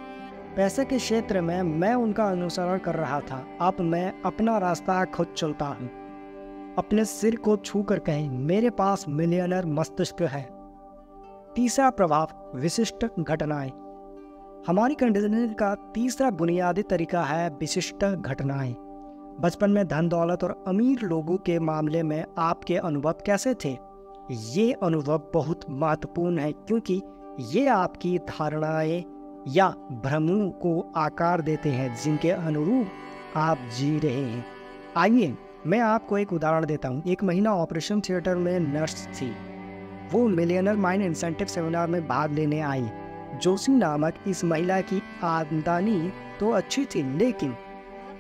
पैसे के क्षेत्र में मैं उनका अनुसरण कर रहा था, अब मैं अपना रास्ता खुद चलता हूँ। अपने सिर को छूकर कहें, मेरे पास मिलियनर मस्तिष्क है। तीसरा प्रभाव, विशिष्ट घटनाएं। हमारी कंडीशनिंग का तीसरा बुनियादी तरीका है विशिष्ट घटनाएं। बचपन में धन दौलत और अमीर लोगों के मामले में आपके अनुभव कैसे थे? ये अनुभव बहुत महत्वपूर्ण है क्योंकि ये आपकी धारणाएं या भ्रमों को आकार देते हैं जिनके अनुरूप आप जी रहे हैं। आइए मैं आपको एक उदाहरण देता हूँ। एक महिला ऑपरेशन थिएटर में नर्स थी। वो मिलियनर माइंड इंसेंटिव सेमिनार में भाग लेने आई। जोशी नामक इस महिला की आमदनी तो अच्छी थी, लेकिन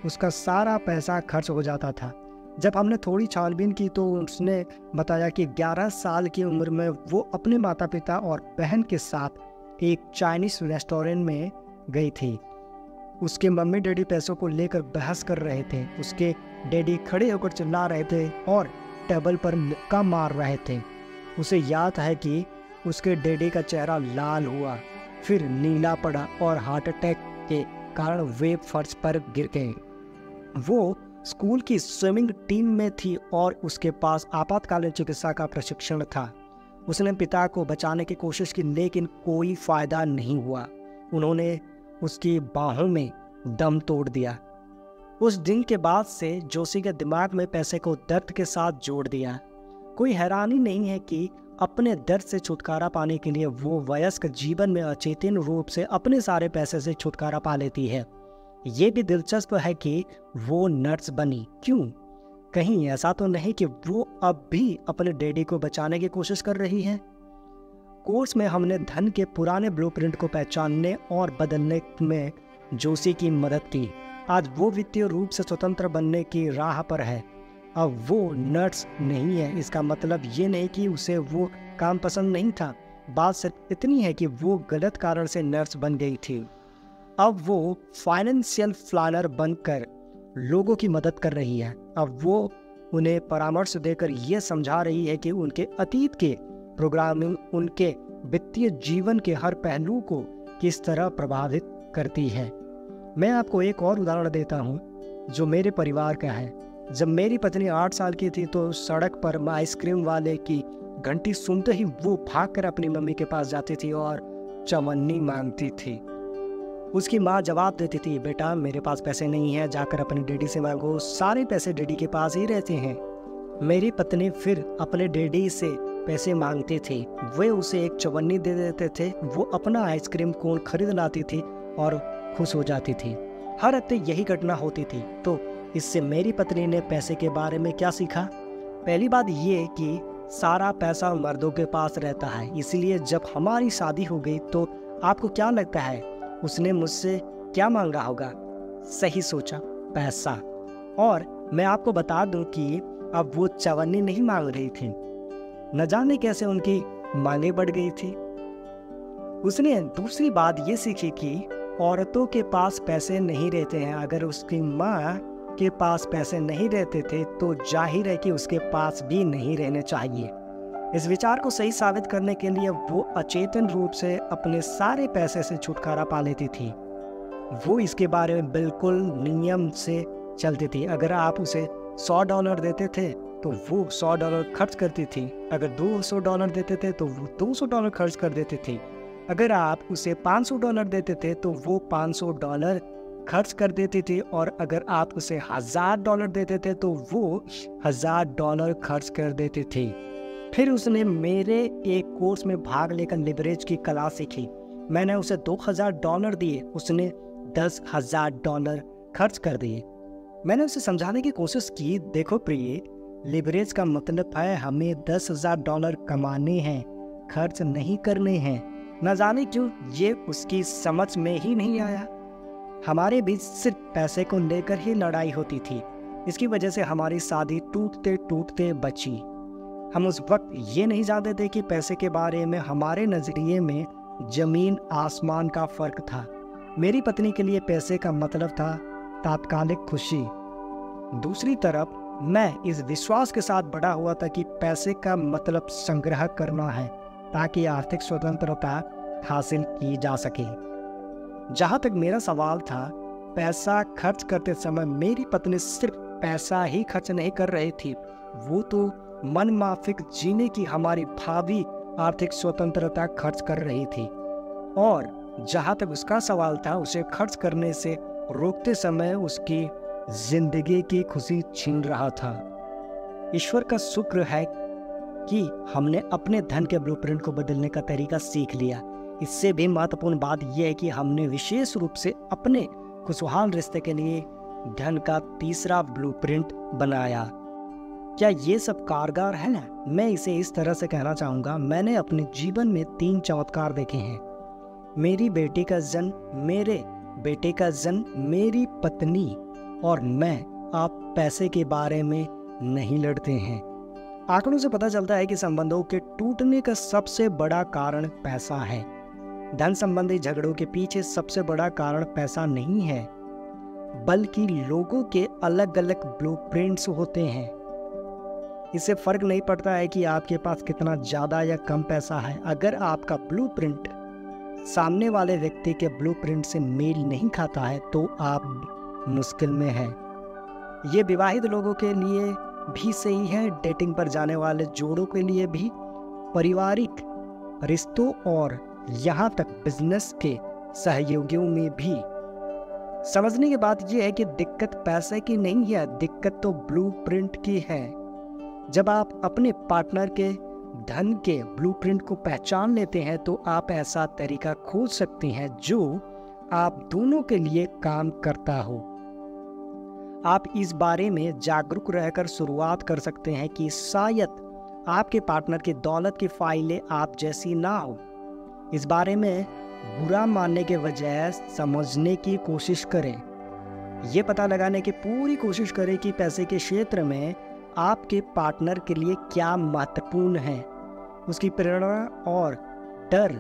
उसका सारा पैसा खर्च हो जाता था। जब हमने थोड़ी छानबीन की तो उसने बताया कि 11 साल की उम्र में वो अपने माता पिता और बहन के साथ एक चाइनीज रेस्टोरेंट में गई थी। उसके मम्मी डैडी पैसों को लेकर बहस कर रहे थे। उसके डैडी खड़े होकर चिल्ला रहे थे और टेबल पर मुक्का मार रहे थे। उसे याद है कि उसके डैडी का चेहरा लाल हुआ, फिर नीला पड़ा और हार्ट अटैक के कारण वे फर्श पर गिर गए। वो स्कूल की स्विमिंग टीम में थी और उसके पास आपातकालीन चिकित्सा का प्रशिक्षण था। उसने पिता को बचाने की कोशिश की, लेकिन कोई फायदा नहीं हुआ। उन्होंने उसकी बाहों में दम तोड़ दिया। उस दिन के बाद से जोशी के दिमाग में पैसे को दर्द के साथ जोड़ दिया। कोई हैरानी नहीं है कि अपने दर्द से छुटकारा पाने के लिए वो वयस्क जीवन में अचेतन रूप से अपने सारे पैसे से छुटकारा पा लेती है। ये भी दिलचस्प है कि वो नर्स बनी क्यों? कहीं ऐसा तो नहीं कि वो अब भी अपने डैडी को बचाने की कोशिश कर रही है? कोर्स में हमने धन के पुराने ब्लूप्रिंट को पहचानने और बदलने में जोशी की मदद की। आज वो वित्तीय रूप से स्वतंत्र बनने की राह पर है। अब वो नर्स नहीं है। इसका मतलब ये नहीं कि उसे वो काम पसंद नहीं था। बात सिर्फ इतनी है कि वो गलत कारण से नर्स बन गई थी। अब वो फाइनेंशियल प्लानर बनकर लोगों की मदद कर रही है। अब वो उन्हें परामर्श देकर ये समझा रही है कि उनके अतीत के प्रोग्रामिंग उनके वित्तीय जीवन के हर पहलू को किस तरह प्रभावित करती है। मैं आपको एक और उदाहरण देता हूँ जो मेरे परिवार का है। जब मेरी पत्नी 8 साल की थी तो सड़क पर आइसक्रीम वाले की घंटी सुनते ही वो भागकर अपनी मम्मी के पास जाती थी और चवन्नी मांगती थी। उसकी माँ जवाब देती थी, बेटा मेरे पास पैसे नहीं है, जाकर अपने डैडी से मांगो, सारे पैसे डैडी के पास ही रहते हैं। मेरी पत्नी फिर अपने डैडी से पैसे मांगती थी। वे उसे एक चवन्नी दे देते थे। वो अपना आइसक्रीम कोन खरीद लाती थी और खुश हो जाती थी। हर हफ्ते यही घटना होती थी। तो इससे मेरी पत्नी ने पैसे के बारे में क्या सीखा? पहली बात ये कि सारा पैसा मर्दों के पास रहता है। इसलिए जब हमारी शादी हो गई तो आपको क्या लगता है उसने मुझसे क्या मांगा होगा? सही सोचा, पैसा। और मैं आपको बता दूं कि अब वो चवन्नी नहीं मांग रही थी। न जाने कैसे उनकी मांगे बढ़ गई थी। उसने दूसरी बात ये सीखी कि औरतों के पास पैसे नहीं रहते हैं। अगर उसकी माँ के पास पैसे नहीं रहते थे तो जाहिर है कि उसके पास भी नहीं रहने चाहिए। इस विचार को सही साबित करने के लिए वो अचेतन रूप से अपने सारे पैसे से छुटकारा पा लेती थी। वो इसके बारे में बिल्कुल नियम से चलती थी। अगर आप उसे $100 देते थे तो वो $100 खर्च करती थी। अगर $200 देते थे तो वो $200 खर्च कर देती थी। अगर आप उसे $500 देते थे तो वो $500 खर्च कर देती थी। और अगर आप उसे $1000 देते थे तो वो $1000 खर्च कर देती थी। फिर उसने मेरे एक कोर्स में भाग लेकर लिवरेज की कला सीखी। मैंने उसे $2000 दिए, उसने $10,000 खर्च कर दिए। मैंने उसे समझाने की कोशिश की, देखो प्रिय, लिवरेज का मतलब है हमें $10,000 कमाने हैं, खर्च नहीं करने हैं। न जाने क्यों ये उसकी समझ में ही नहीं आया। हमारे बीच सिर्फ पैसे को लेकर ही लड़ाई होती थी। इसकी वजह से हमारी शादी टूटते टूटते बची। हम उस वक्त ये नहीं जानते थे कि पैसे के बारे में हमारे नजरिए में जमीन आसमान का फर्क था। मेरी पत्नी के लिए पैसे का मतलब था तात्कालिक खुशी। दूसरी तरफ मैं इस विश्वास के साथ बड़ा हुआ था कि पैसे का मतलब संग्रह करना है ताकि आर्थिक स्वतंत्रता हासिल की जा सके। जहाँ तक मेरा सवाल था, पैसा खर्च करते समय मेरी पत्नी सिर्फ पैसा ही खर्च नहीं कर रही थी, वो तो मन माफिक जीने की हमारी भावी आर्थिक स्वतंत्रता खर्च कर रही थी। और जहाँ तक उसका सवाल था, उसे खर्च करने से रोकते समय उसकी जिंदगी की खुशी छीन रहा था। ईश्वर का शुक्र है कि हमने अपने धन के ब्लूप्रिंट को बदलने का तरीका सीख लिया। इससे भी महत्वपूर्ण बात यह है कि हमने विशेष रूप से अपने खुशहाल रिश्ते के लिए धन का तीसरा ब्लूप्रिंट बनाया। क्या ये सब कारगर है ना? मैं इसे इस तरह से कहना चाहूँगा, मैंने अपने जीवन में 3 चमत्कार देखे हैं। मेरी बेटी का जन्म, मेरे बेटे का जन्म, मेरी पत्नी और मैं आप पैसे के बारे में नहीं लड़ते हैं। आंकड़ों से पता चलता है कि संबंधों के टूटने का सबसे बड़ा कारण पैसा है। धन संबंधी झगड़ों के पीछे सबसे बड़ा कारण पैसा नहीं है, बल्कि लोगों के अलग अलग ब्लूप्रिंट्स होते हैं। इससे फर्क नहीं पड़ता है कि आपके पास कितना ज़्यादा या कम पैसा है। अगर आपका ब्लूप्रिंट सामने वाले व्यक्ति के ब्लूप्रिंट से मेल नहीं खाता है तो आप मुश्किल में हैं। ये विवाहित लोगों के लिए भी सही है, डेटिंग पर जाने वाले जोड़ों के लिए भी, पारिवारिक रिश्तों और यहाँ तक बिजनेस के सहयोगियों में भी। समझने की बात यह है कि दिक्कत पैसे की नहीं है, दिक्कत तो ब्लूप्रिंट की है। जब आप अपने पार्टनर के धन के ब्लूप्रिंट को पहचान लेते हैं तो आप ऐसा तरीका खोज सकते हैं जो आप दोनों के लिए काम करता हो। आप इस बारे में जागरूक रहकर शुरुआत कर सकते हैं कि शायद आपके पार्टनर की दौलत की फाइलें आप जैसी ना हो। इस बारे में बुरा मानने के बजाय समझने की कोशिश करें। ये पता लगाने की पूरी कोशिश करें कि पैसे के क्षेत्र में आपके पार्टनर के लिए क्या महत्वपूर्ण है। उसकी प्रेरणा और डर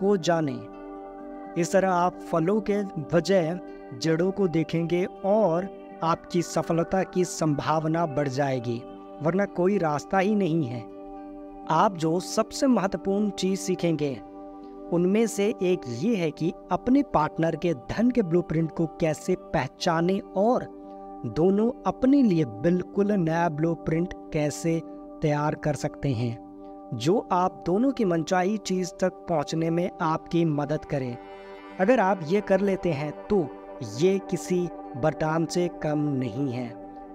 को जानें। इस तरह आप फलों के बजाय जड़ों को देखेंगे और आपकी सफलता की संभावना बढ़ जाएगी, वरना कोई रास्ता ही नहीं है। आप जो सबसे महत्वपूर्ण चीज सीखेंगे उनमें से एक ये है कि अपने पार्टनर के धन के ब्लूप्रिंट को कैसे पहचानें और दोनों अपने लिए बिल्कुल नया ब्लूप्रिंट कैसे तैयार कर सकते हैं जो आप दोनों की मनचाही चीज तक पहुंचने में आपकी मदद करे। अगर आप ये कर लेते हैं तो ये किसी वरदान से कम नहीं है,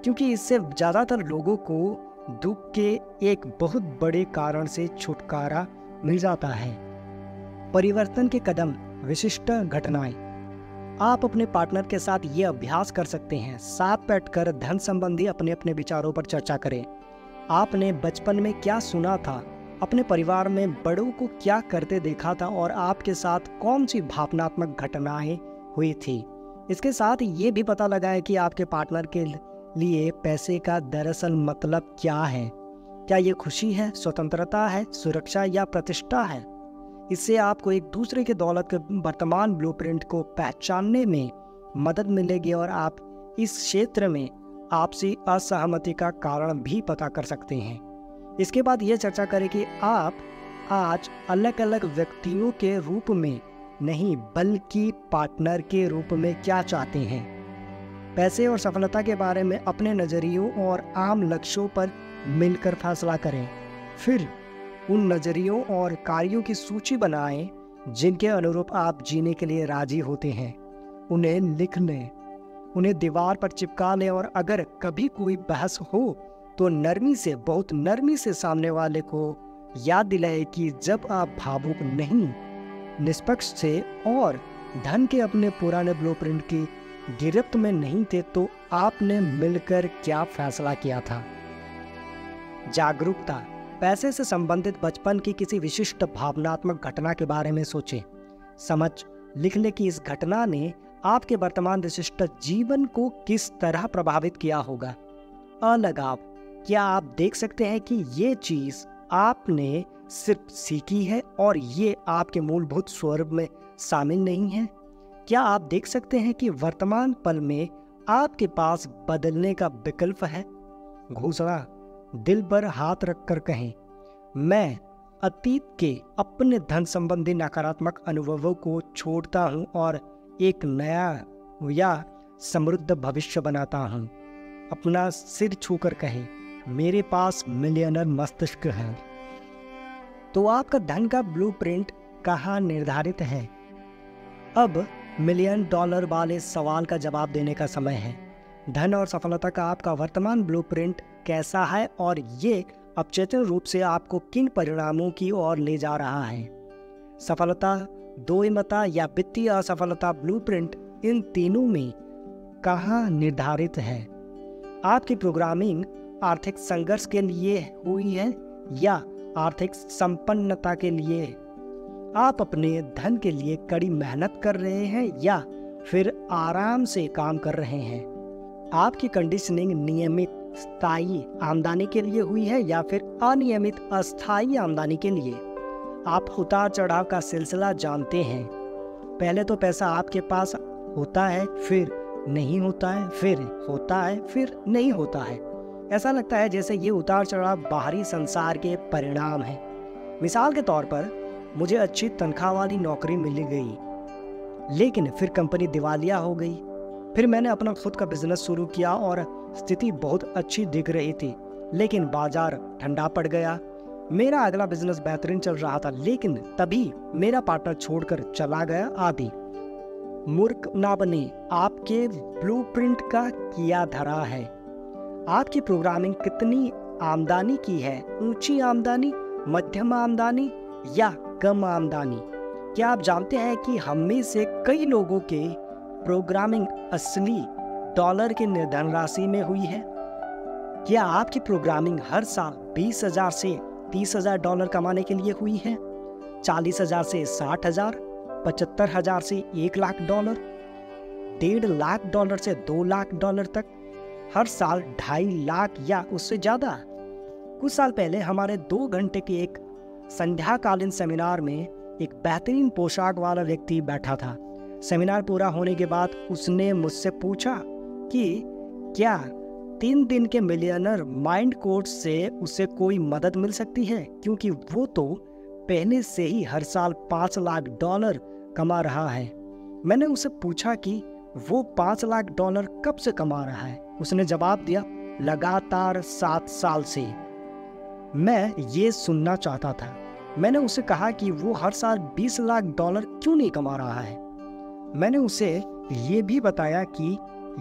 क्योंकि इससे ज़्यादातर लोगों को दुख के एक बहुत बड़े कारण से छुटकारा मिल जाता है। परिवर्तन के कदम, विशिष्ट घटनाएं। आप अपने पार्टनर के साथ ये अभ्यास कर सकते हैं। साथ बैठकर धन संबंधी अपने अपने विचारों पर चर्चा करें। आपने बचपन में क्या सुना था, अपने परिवार में बड़ों को क्या करते देखा था और आपके साथ कौन सी भावनात्मक घटनाएं हुई थी। इसके साथ ये भी पता लगाएं कि आपके पार्टनर के लिए पैसे का दरअसल मतलब क्या है। क्या ये खुशी है, स्वतंत्रता है, सुरक्षा या प्रतिष्ठा है। इससे आपको एक दूसरे के दौलत के वर्तमान ब्लूप्रिंट को पहचानने में मदद मिलेगी और आप इस क्षेत्र में आपसी असहमति का कारण भी पता कर सकते हैं। इसके बाद ये चर्चा करें कि आप आज अलग अलग व्यक्तियों के रूप में नहीं बल्कि पार्टनर के रूप में क्या चाहते हैं। पैसे और सफलता के बारे में अपने नज़रियों और आम लक्ष्यों पर मिलकर फैसला करें। फिर उन नज़रियों और कार्यों की सूची बनाएं जिनके अनुरूप आप जीने के लिए राजी होते हैं। उन्हें लिख लें, उन्हें दीवार पर चिपका लें और अगर कभी कोई बहस हो तो नरमी से, बहुत नरमी से सामने वाले को याद दिलाए कि जब आप भावुक नहीं, निष्पक्ष थे और धन के अपने पुराने ब्लूप्रिंट की गिरफ्त में नहीं थे तो आपने मिलकर क्या फैसला किया था। जागरूकता। पैसे से संबंधित बचपन की किसी विशिष्ट भावनात्मक घटना के बारे में सोचें। समझ लिख लें कि इस घटना ने आपके वर्तमान विशिष्ट जीवन को किस तरह प्रभावित किया होगा। अलगाव। क्या आप देख सकते हैं कि ये चीज आपने सिर्फ सीखी है और ये आपके मूलभूत स्वरूप में शामिल नहीं है। क्या आप देख सकते हैं कि वर्तमान पल में आपके पास बदलने का विकल्प है। घोषणा। दिल पर हाथ रखकर कहें, मैं अतीत के अपने धन संबंधी नकारात्मक अनुभवों को छोड़ता हूं और एक नया या समृद्ध भविष्य बनाता हूं। अपना सिर छूकर कहें, मेरे पास मिलियनर मस्तिष्क है। तो आपका धन का ब्लूप्रिंट कहाँ निर्धारित है। अब $1,000,000 वाले सवाल का जवाब देने का समय है। धन और सफलता का आपका वर्तमान ब्लूप्रिंट कैसा है और ये अवचेतन रूप से आपको किन परिणामों की ओर ले जा रहा है। सफलता, दोयमता या वित्तीय असफलता ब्लूप्रिंट, इन तीनों में कहाँ निर्धारित है। आपकी प्रोग्रामिंग आर्थिक संघर्ष के लिए हुई है या आर्थिक संपन्नता के लिए। आप अपने धन के लिए कड़ी मेहनत कर रहे हैं या फिर आराम से काम कर रहे हैं। आपकी कंडीशनिंग नियमित स्थायी आमदनी के लिए हुई है या फिर अनियमित अस्थायी आमदनी के लिए। आप उतार चढ़ाव का सिलसिला जानते हैं। पहले तो पैसा आपके पास होता है, फिर नहीं होता है, फिर होता है, फिर नहीं होता है। ऐसा लगता है जैसे ये उतार चढ़ाव बाहरी संसार के परिणाम है। मिसाल के तौर पर मुझे अच्छी तनख्वाह वाली नौकरी मिल गई, लेकिन फिर कंपनी दिवालिया हो गई। फिर मैंने अपना खुद का बिजनेस शुरू किया और स्थिति बहुत अच्छी दिख रही थी, लेकिन बाजार ठंडा पड़ गया। मेरा अगला बिजनेस बेहतरीन चल रहा था, लेकिन तभी मेरा पार्टनर छोड़कर चला गया आदि। मूर्ख ना बने, आपके ब्लूप्रिंट का किया धरा है। आपकी प्रोग्रामिंग कितनी आमदनी की है, ऊंची आमदनी, मध्यम आमदनी या कम आमदनी? क्या आप जानते हैं कि हम में से कई लोगों के प्रोग्रामिंग असली डॉलर के निर्धारण राशि में हुई है? क्या आपकी प्रोग्रामिंग हर साल 20,000 से 30,000 डॉलर कमाने के लिए हुई है? 40,000 से 60,000, 75,000 से 1,00,000 डॉलर, 1.5 लाख डॉलर से 2 लाख डॉलर तक, हर साल 2.5 लाख या उससे ज़्यादा? कुछ साल पहले हमारे 2 घंटे के एक संध्याकालीन सेमिनार में एक बेहतरीन पोशाक वाला व्यक्ति बैठा था। सेमिनार पूरा होने के बाद उसने मुझसे पूछा कि क्या 3 दिन के मिलियनर माइंड कोर्स से उसे कोई मदद मिल सकती है, क्योंकि वो तो पहले से ही हर साल 5 लाख डॉलर कमा रहा है। मैंने उसे पूछा कि वो 5 लाख डॉलर कब से कमा रहा है। उसने जवाब दिया, लगातार 7 साल से। मैं ये सुनना चाहता था। मैंने उसे कहा कि वो हर साल 20 लाख डॉलर क्यों नहीं कमा रहा है। मैंने उसे ये भी बताया कि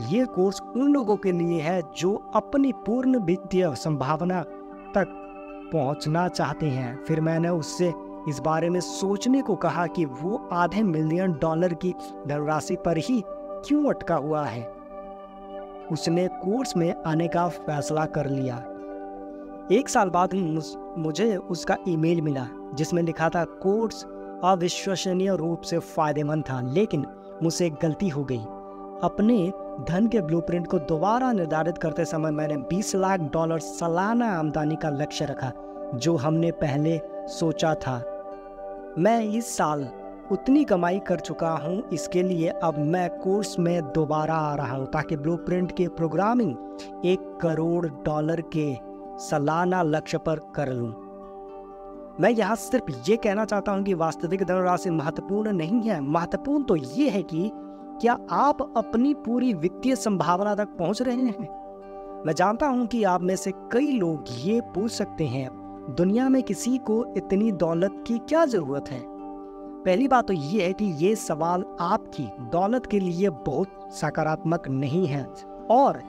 ये कोर्स उन लोगों के लिए है जो अपनी पूर्ण वित्तीय संभावना तक पहुंचना चाहते हैं। फिर मैंने उससे इस बारे में सोचने को कहा कि वो आधे मिलियन डॉलर की धनराशि पर ही क्यों अटका हुआ है। उसने कोर्स में आने का फैसला कर लिया। 1 साल बाद मुझे उसका ईमेल मिला जिसमें लिखा था, कोर्स अविश्वसनीय रूप से फायदेमंद था, लेकिन मुझसे एक गलती हो गई। अपने धन के ब्लूप्रिंट को दोबारा निर्धारित करते समय मैंने 20 लाख डॉलर सालाना आमदनी का लक्ष्य रखा जो हमने पहले सोचा था। मैं इस साल उतनी कमाई कर चुका हूं, इसके लिए अब मैं कोर्स में दोबारा आ रहा हूं ताकि ब्लूप्रिंट के प्रोग्रामिंग 1 करोड़ डॉलर के सालाना लक्ष्य पर कर लूं। मैं यहाँ सिर्फ ये कहना चाहता हूँ कि वास्तविक धनराशि महत्वपूर्ण नहीं है। महत्वपूर्ण तो ये है कि क्या आप अपनी पूरी वित्तीय संभावना तक पहुंच रहे हैं। मैं जानता हूं कि आप में से कई लोग ये पूछ सकते हैं, दुनिया में किसी को इतनी दौलत की क्या जरूरत है। पहली बात तो ये है कि ये सवाल आपकी दौलत के लिए बहुत सकारात्मक नहीं है और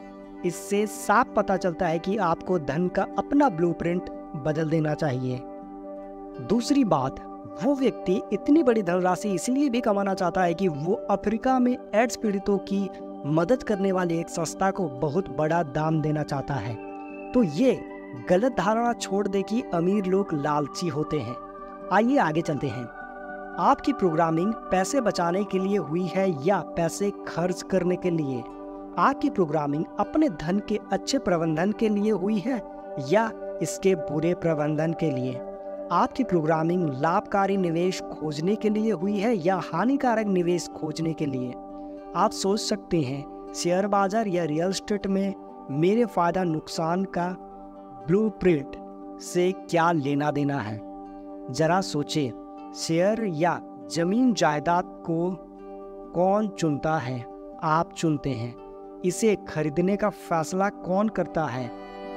इससे साफ पता चलता है कि आपको धन का अपना ब्लूप्रिंट बदल देना चाहिए। दूसरी बात, वो व्यक्ति इतनी बड़ी धनराशि इसलिए भी कमाना चाहता है कि वो अफ्रीका में एड्स पीड़ितों की मदद करने वाली एक संस्था को बहुत बड़ा दाम देना चाहता है। तो ये गलत धारणा छोड़ दे कि अमीर लोग लालची होते हैं। आइए आगे चलते हैं। आपकी प्रोग्रामिंग पैसे बचाने के लिए हुई है या पैसे खर्च करने के लिए? आपकी प्रोग्रामिंग अपने धन के अच्छे प्रबंधन के लिए हुई है या इसके बुरे प्रबंधन के लिए? आपकी प्रोग्रामिंग लाभकारी निवेश खोजने के लिए हुई है या हानिकारक निवेश खोजने के लिए? आप सोच सकते हैं, शेयर बाजार या रियल एस्टेट में मेरे फायदा नुकसान का ब्लूप्रिंट से क्या लेना देना है? जरा सोचे, शेयर या जमीन जायदाद को कौन चुनता है? आप चुनते हैं। इसे खरीदने का फैसला कौन करता है?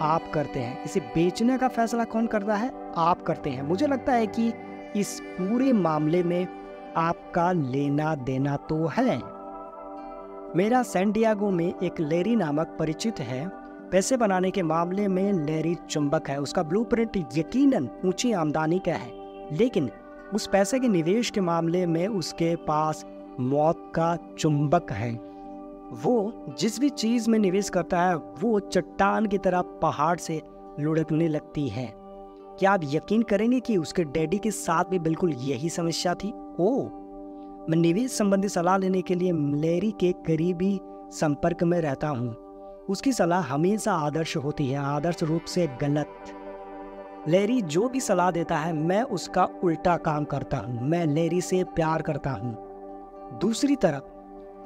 आप करते हैं। इसे बेचने का फैसला कौन करता है? आप करते हैं। मुझे लगता है कि इस पूरे मामले में आपका लेना देना तो है। मेरा सैन डिएगो में एक लैरी नामक परिचित है। पैसे बनाने के मामले में लैरी चुंबक है। उसका ब्लूप्रिंट यकीनन ऊंची आमदनी का है, लेकिन उस पैसे के निवेश के मामले में उसके पास मौत का चुंबक है। वो जिस भी चीज में निवेश करता है वो चट्टान की तरह पहाड़ से लुढ़कने लगती है। क्या आप यकीन करेंगे कि उसके डैडी के साथ भी बिल्कुल यही समस्या थी? मैं निवेश संबंधी सलाह लेने के लिए लैरी के करीबी संपर्क में रहता हूँ। उसकी सलाह हमेशा आदर्श होती है, आदर्श रूप से गलत। लैरी जो भी सलाह देता है मैं उसका उल्टा काम करता हूँ। मैं लैरी से प्यार करता हूँ। दूसरी तरफ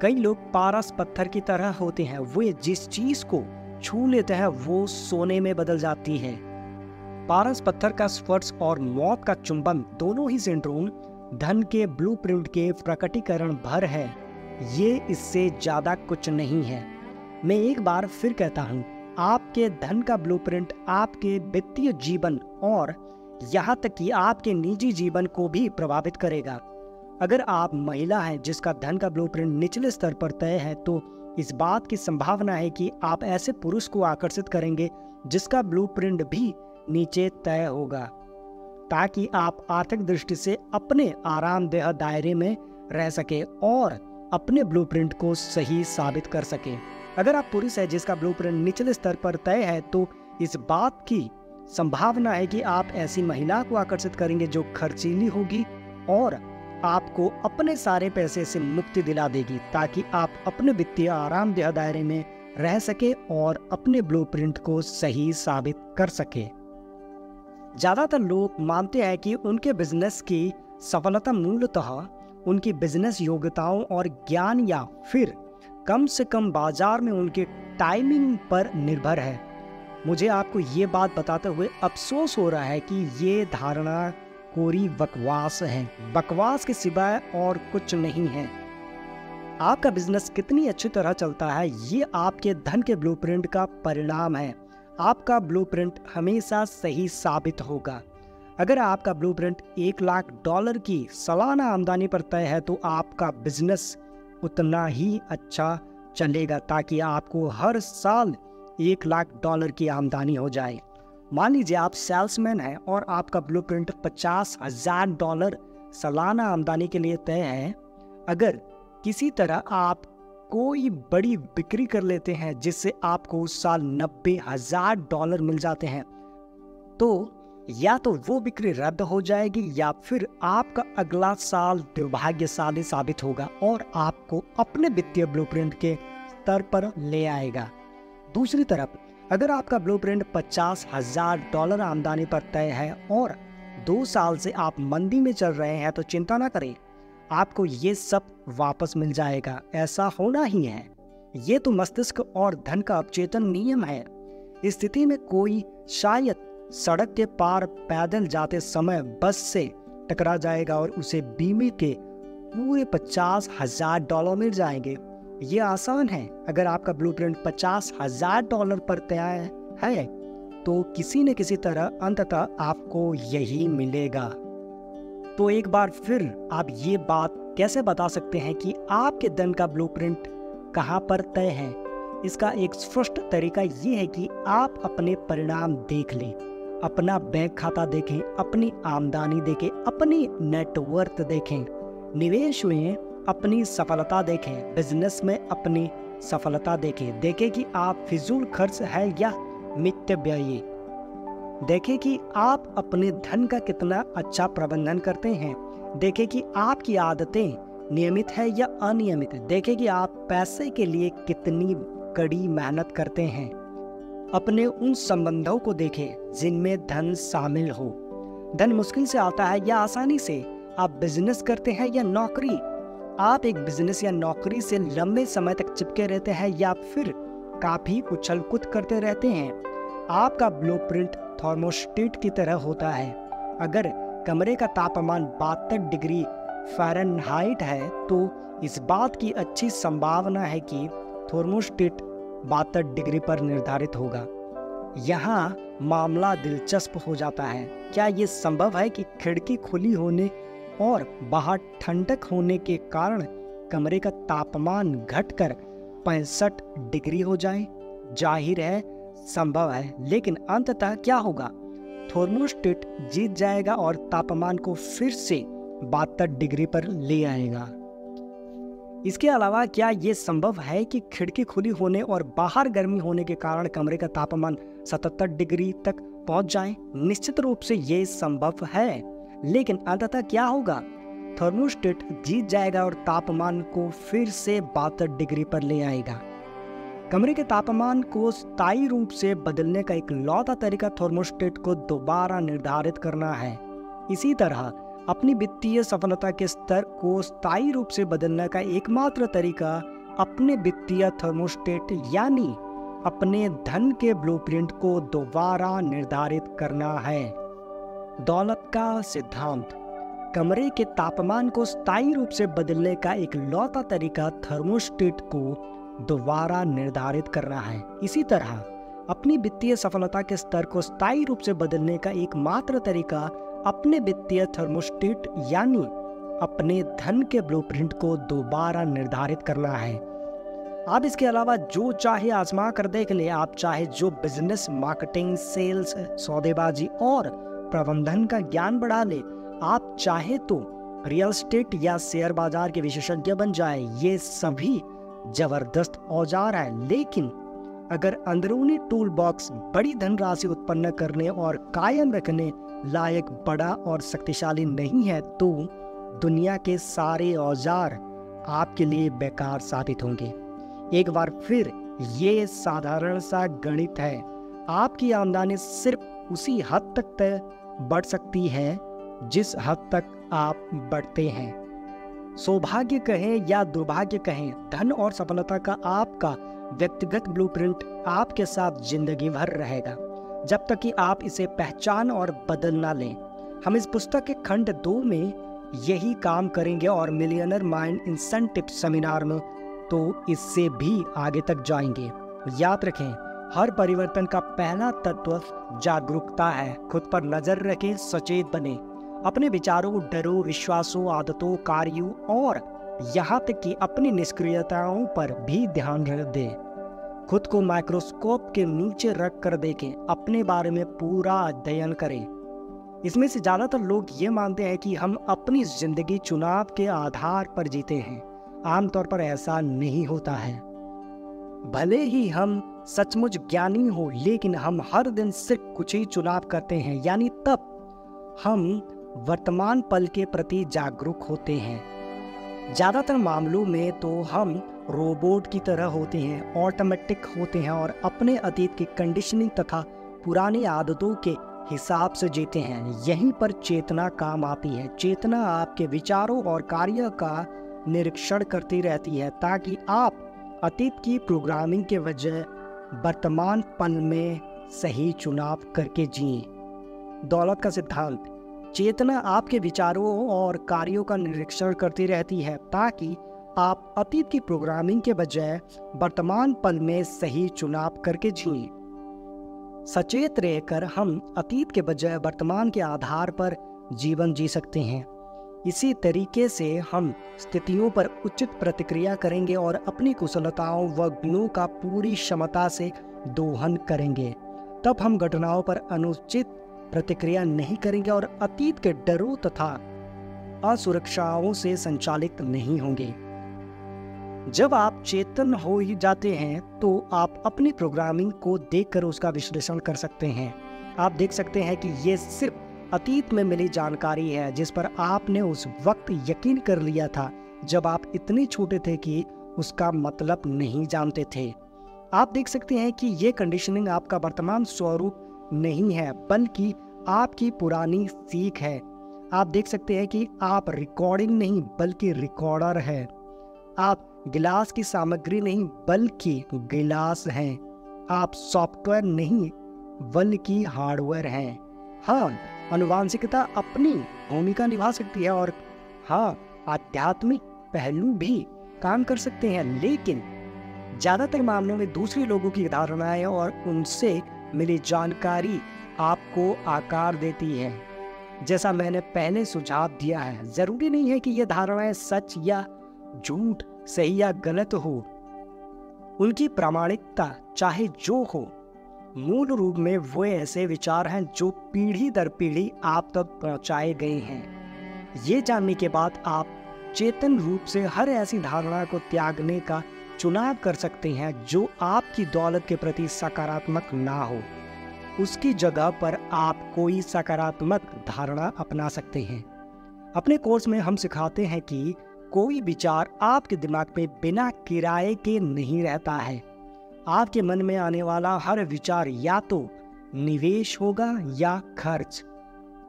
कई लोग पारस पत्थर की तरह होते हैं। वे जिस चीज को छू लेते हैं वो सोने में बदल जाती है। पारस पत्थर का स्पर्श और मौत का चुंबन दोनों ही सिंड्रोम धन के ब्लूप्रिंट के प्रकटीकरण भर है। ये इससे ज्यादा कुछ नहीं है। मैं एक बार फिर कहता हूँ, आपके धन का ब्लूप्रिंट आपके वित्तीय जीवन और यहाँ तक कि आपके निजी जीवन को भी प्रभावित करेगा। अगर आप महिला हैं जिसका धन का ब्लूप्रिंट निचले स्तर पर तय है, तो इस बात की संभावना है कि आप ऐसे पुरुष को आकर्षित करेंगे जिसका ब्लूप्रिंट भी नीचे तय होगा, ताकि आप आर्थिक दृष्टि से अपने आरामदेह दायरे में रह सके और अपने ब्लूप्रिंट को सही साबित कर सके। अगर आप पुरुष है जिसका ब्लूप्रिंट निचले स्तर पर तय है, तो इस बात की संभावना है कि आप ऐसी महिला को आकर्षित करेंगे जो खर्चीली होगी और आपको अपने सारे पैसे से मुक्ति दिला देगी, ताकि आप अपने वित्तीय आरामदेह दायरे में रह सके और अपने ब्लूप्रिंट को सही साबित कर सके। ज्यादातर लोग मानते हैं कि उनके बिजनेस की सफलता मूलतः उनकी बिजनेस योग्यताओं और ज्ञान या फिर कम से कम बाजार में उनके टाइमिंग पर निर्भर है। मुझे आपको ये बात बताते हुए अफसोस हो रहा है कि ये धारणा कोरी बकवास है, बकवास के सिवाय और कुछ नहीं है। आपका बिजनेस कितनी अच्छी तरह चलता है, ये आपके धन के ब्लूप्रिंट का परिणाम है। आपका ब्लूप्रिंट हमेशा सही साबित होगा। अगर आपका ब्लूप्रिंट $1,00,000 की सालाना आमदनी पर तय है, तो आपका बिजनेस उतना ही अच्छा चलेगा, ताकि आपको हर साल $1,00,000 की आमदनी हो जाए। मान लीजिए आप सेल्समैन हैं और आपका ब्लूप्रिंट $50,000 सालाना आमदनी के लिए तय है। अगर किसी तरह आप कोई बड़ी बिक्री कर लेते हैं जिससे आपको उस साल $90,000 मिल जाते हैं, तो या तो वो बिक्री रद्द हो जाएगी या फिर आपका अगला साल दुर्भाग्यशाली साबित होगा और आपको अपने वित्तीय ब्लूप्रिंट के स्तर पर ले आएगा। दूसरी तरफ अगर आपका ब्लूप्रिंट $50,000 आमदनी पर तय है और 2 साल से आप मंदी में चल रहे हैं, तो चिंता ना करें, आपको ये सब वापस मिल जाएगा। ऐसा होना ही है। ये तो मस्तिष्क और धन का अवचेतन नियम है। इस स्थिति में कोई शायद सड़क के पार पैदल जाते समय बस से टकरा जाएगा और उसे बीमे के पूरे $50,000 मिल जाएंगे। ये आसान है। अगर आपका ब्लूप्रिंट $50,000 पर तय है, तो किसी न किसी तरह अंततः आपको यही मिलेगा। तो एक बार फिर आप ये बात कैसे बता सकते हैं कि आपके धन का ब्लूप्रिंट कहाँ पर तय है? इसका एक स्पष्ट तरीका ये है कि आप अपने परिणाम देख लें, अपना बैंक खाता देखें, अपनी आमदनी देखें, अपनी नेटवर्थ देखें, निवेश में अपनी सफलता देखें, बिजनेस में अपनी सफलता देखें कि आप फिजूल खर्च है या मितव्ययी, देखें कि आप अपने धन का कितना अच्छा प्रबंधन करते हैं, देखें कि आपकी आदतें नियमित है या अनियमित, देखें कि आप पैसे के लिए कितनी कड़ी मेहनत करते हैं। अपने उन संबंधों को देखें जिनमें धन शामिल हो। धन मुश्किल से आता है या आसानी से? आप बिजनेस करते हैं या नौकरी? आप एक बिजनेस या नौकरी से लंबे समय तक चिपके रहते हैं या फिर काफी उछल कूद करते रहते हैं? आपका ब्लूप्रिंट थर्मोस्टेट की तरह होता है। अगर कमरे का तापमान 72 डिग्री फ़ारेनहाइट है, तो इस बात की अच्छी संभावना है कि थर्मोस्टेट 72 डिग्री पर निर्धारित होगा। यहाँ मामला दिलचस्प हो जाता है। क्या ये संभव है कि खिड़की खुली होने और बाहर ठंडक होने के कारण कमरे का तापमान घटकर 65 डिग्री हो जाए? जाहिर है संभव है, लेकिन अंततः क्या होगा? थर्मोस्टेट जीत जाएगा और तापमान को फिर से 72 डिग्री पर ले आएगा। इसके अलावा क्या ये संभव है कि खिड़की खुली होने और बाहर गर्मी होने के कारण कमरे का तापमान 77 डिग्री तक पहुंच जाए? निश्चित रूप से ये संभव है, लेकिन अंततः क्या होगा? थर्मोस्टेट जीत जाएगा और तापमान को फिर से 72 डिग्री पर ले आएगा। कमरे के तापमान को स्थायी रूप से बदलने का इकलौता तरीका थर्मोस्टेट को दोबारा निर्धारित करना है। इसी तरह अपनी वित्तीय सफलता के स्तर को स्थायी रूप से बदलने का एकमात्र तरीका अपने वित्तीय थर्मोस्टेट यानी अपने धन के ब्लूप्रिंट को दोबारा निर्धारित करना है। दौलत का सिद्धांत। कमरे के तापमान को स्थायी रूप से बदलने का इकलौता तरीका थर्मोस्टेट को दोबारा निर्धारित करना है। इसी तरह अपनी वित्तीय सफलता के स्तर को स्थायी रूप से बदलने का एकमात्र तरीका अपने वित्तीय थर्मोस्टेट यानी अपने धन के ब्लूप्रिंट को दोबारा निर्धारित करना है। आप इसके अलावा जो चाहे आजमा कर देख ले। आप चाहे जो बिजनेस, मार्केटिंग, सेल्स, सौदेबाजी और प्रबंधन का ज्ञान बढ़ा ले। आप चाहे तो रियल एस्टेट या शेयर बाजार के विशेषज्ञ बन जाए। ये सभी जबरदस्त औजार है, लेकिन अगर अंदरूनी टूल बॉक्स बड़ी धनराशि उत्पन्न करने और कायम रखने लायक बड़ा और शक्तिशाली नहीं है तो दुनिया के सारे औजार आपके लिए बेकार साबित होंगे। एक बार फिर ये साधारण सा गणित है। आपकी आमदनी सिर्फ उसी हद तक तय बढ़ सकती है जिस हद तक आप बढ़ते हैं। सौभाग्य कहें या दुर्भाग्य कहें, धन और सफलता का आपका व्यक्तिगत ब्लूप्रिंट आपके साथ जिंदगी भर रहेगा, जब तक कि आप इसे पहचान और बदल ना लें। हम इस पुस्तक के खंड 2 में यही काम करेंगे और मिलियनर माइंड इंसेंटिव सेमिनार में तो इससे भी आगे तक जाएंगे। याद रखें, हर परिवर्तन का पहला तत्व जागरूकता है। खुद पर नजर रखें, सचेत बने, अपने विचारों, डरों, विश्वासों, आदतों, कार्यों और यहाँ तक कि अपनी निष्क्रियताओं पर भी ध्यान दें। खुद को माइक्रोस्कोप के नीचे रख कर देखें, अपने बारे में पूरा अध्ययन करें। इसमें से ज्यादातर लोग ये मानते हैं कि हम अपनी जिंदगी चुनाव के आधार पर जीते हैं। आमतौर पर ऐसा नहीं होता है। भले ही हम सचमुच ज्ञानी हो, लेकिन हम हर दिन सिर्फ कुछ ही चुनाव करते हैं, यानी तब हम वर्तमान पल के प्रति जागरूक होते हैं। ज्यादातर मामलों में तो हम रोबोट की तरह होते हैं, ऑटोमेटिक होते हैं और अपने अतीत की कंडीशनिंग तथा पुरानी आदतों के हिसाब से जीते हैं। यहीं पर चेतना काम आती है। चेतना आपके विचारों और कार्य का निरीक्षण करती रहती है ताकि आप अतीत की प्रोग्रामिंग के वजह वर्तमान पल में सही चुनाव करके जिए। दौलत का सिद्धांत। चेतना आपके विचारों और कार्यों का निरीक्षण करती रहती है ताकि आप अतीत की प्रोग्रामिंग के बजाय वर्तमान पल में सही चुनाव करके जिए। सचेत रहकर हम अतीत के बजाय वर्तमान के आधार पर जीवन जी सकते हैं। इसी तरीके से हम स्थितियों पर उचित प्रतिक्रिया करेंगे और अपनी कुशलताओं व गुणों का पूरी क्षमता से दोहन करेंगे। तब हम घटनाओं पर अनुचित प्रतिक्रिया नहीं करेंगे और अतीत के डरों तथा असुरक्षाओं से संचालित नहीं होंगे। जब आप चेतन हो ही जाते हैं तो आप अपनी प्रोग्रामिंग को देखकर उसका विश्लेषण कर सकते हैं। आप देख सकते हैं कि ये सिर्फ अतीत में मिली जानकारी है जिस पर आपने उस वक्त यकीन कर लिया था जब आप इतने छोटे थे कि उसका मतलब नहीं जानते थे। आप देख सकते हैं कि ये कंडीशनिंग आपका वर्तमान स्वरूप नहीं है बल्कि आपकी पुरानी सीख है। आप देख सकते हैं कि आप रिकॉर्डिंग नहीं बल्कि रिकॉर्डर है। आप गिलास की सामग्री नहीं बल्कि गिलास हैं। आप सॉफ्टवेयर नहीं बल्कि हार्डवेयर हैं। हाँ, अनुवांशिकता अपनी भूमिका निभा सकती है और हाँ, आध्यात्मिक पहलू भी काम कर सकते हैं, लेकिन ज्यादातर मामलों में दूसरे लोगों की धारणाएं और उनसे मिली जानकारी आपको आकार देती है। जैसा मैंने पहले सुझाव दिया है, जरूरी नहीं है कि ये धारणाएं सच या झूठ, सही या गलत हो। उनकी प्रामाणिकता चाहे जो हो, मूल रूप में वो ऐसे विचार हैं जो पीढ़ी दर पीढ़ी आप तक पहुंचाए गए हैं। ये जानने के बाद आप चेतन रूप से हर ऐसी धारणा को त्यागने का चुनाव कर सकते हैं जो आपकी दौलत के प्रति सकारात्मक ना हो। उसकी जगह पर आप कोई सकारात्मक धारणा अपना सकते हैं। अपने कोर्स में हम सिखाते हैं कि कोई विचार आपके दिमाग में बिना किराए के नहीं रहता है। आपके मन में आने वाला हर विचार या तो निवेश होगा या खर्च।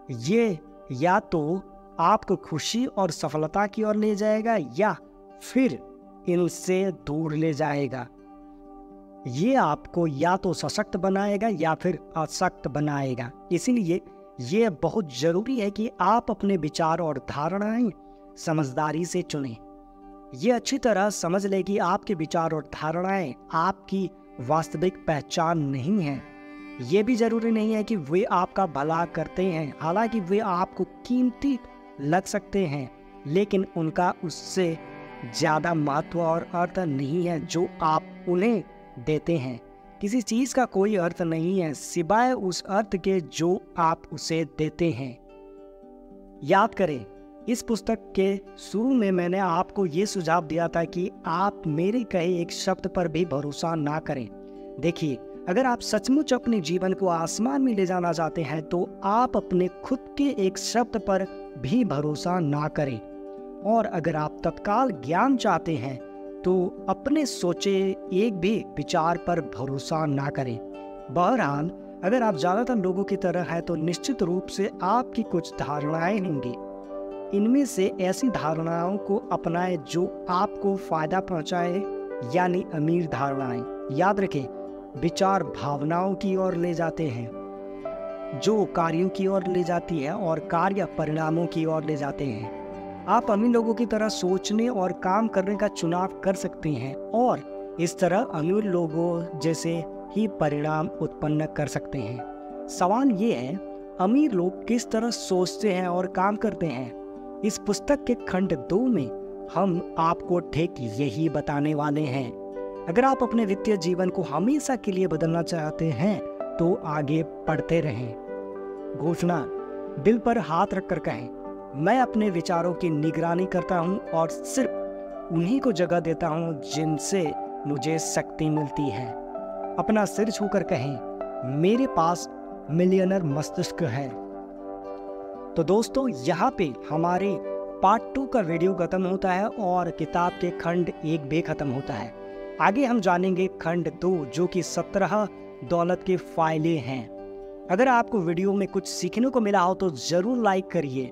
ये या तो आपको खुशी और सफलता की ओर ले जाएगा या फिर इनसे दूर ले जाएगा। ये आपको या तो सशक्त बनाएगा या फिर अशक्त बनाएगा। इसीलिए ये बहुत जरूरी है कि आप अपने विचार और धारणाएं समझदारी से चुनें। ये अच्छी तरह समझ ले कि आपके विचार और धारणाएं आपकी वास्तविक पहचान नहीं है। ये भी जरूरी नहीं है कि वे आपका भला करते हैं, हालांकि वे आपको कीमती लग सकते हैं। लेकिन उनका उससे ज़्यादा महत्व और अर्थ नहीं है जो आप उन्हें देते हैं। किसी चीज़ का कोई अर्थ नहीं है सिवाय उस अर्थ के जो आप उसे देते हैं। याद करें, इस पुस्तक के शुरू में मैंने आपको ये सुझाव दिया था कि आप मेरे कहे एक शब्द पर भी भरोसा ना करें। देखिए, अगर आप सचमुच अपने जीवन को आसमान में ले जाना चाहते हैं तो आप अपने खुद के एक शब्द पर भी भरोसा ना करें। और अगर आप तत्काल ज्ञान चाहते हैं तो अपने सोचे एक भी विचार पर भरोसा ना करें। बहरहाल, अगर आप ज़्यादातर लोगों की तरह हैं तो निश्चित रूप से आपकी कुछ धारणाएं होंगी। इनमें से ऐसी धारणाओं को अपनाएं जो आपको फायदा पहुंचाए, यानी अमीर धारणाएं। याद रखें, विचार भावनाओं की ओर ले जाते हैं जो कार्यों की ओर ले जाती है और कार्य परिणामों की ओर ले जाते हैं। आप अमीर लोगों की तरह सोचने और काम करने का चुनाव कर सकते हैं और इस तरह अमीर लोगों जैसे ही परिणाम उत्पन्न कर सकते हैं। सवाल ये है, अमीर लोग किस तरह सोचते हैं और काम करते हैं। इस पुस्तक के खंड 2 में हम आपको ठीक यही बताने वाले हैं। अगर आप अपने वित्तीय जीवन को हमेशा के लिए बदलना चाहते हैं तो आगे पढ़ते रहें। घोषणा दिल पर हाथ रखकर कहें, मैं अपने विचारों की निगरानी करता हूं और सिर्फ उन्हीं को जगह देता हूं जिनसे मुझे शक्ति मिलती है। अपना सिर छूकर कहें, मेरे पास मिलियनर मस्तिष्क है। तो दोस्तों, यहाँ पे हमारे पार्ट 2 का वीडियो खत्म होता है और किताब के खंड 1 भी खत्म होता है। आगे हम जानेंगे खंड 2 जो कि 17 दौलत के फायदे हैं। अगर आपको वीडियो में कुछ सीखने को मिला हो तो ज़रूर लाइक करिए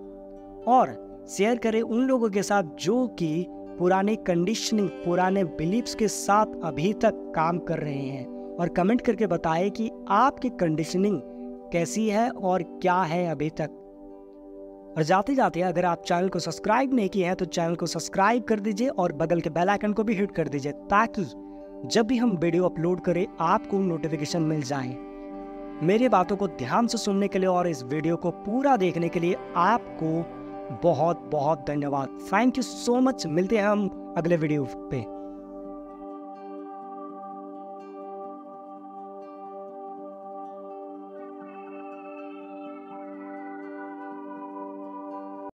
और शेयर करें उन लोगों के साथ जो कि पुराने कंडीशनिंग, पुराने बिलीफ्स के साथ अभी तक काम कर रहे हैं, और कमेंट करके बताएं कि आपकी कंडीशनिंग कैसी है और क्या है अभी तक। और जाते जाते अगर आप चैनल को सब्सक्राइब नहीं किए हैं तो चैनल को सब्सक्राइब कर दीजिए और बगल के बेल आइकन को भी हिट कर दीजिए ताकि जब भी हम वीडियो अपलोड करें आपको नोटिफिकेशन मिल जाए। मेरी बातों को ध्यान से सुनने के लिए और इस वीडियो को पूरा देखने के लिए आपको बहुत बहुत धन्यवाद। Thank you so much. मिलते हैं हम अगले वीडियो पे।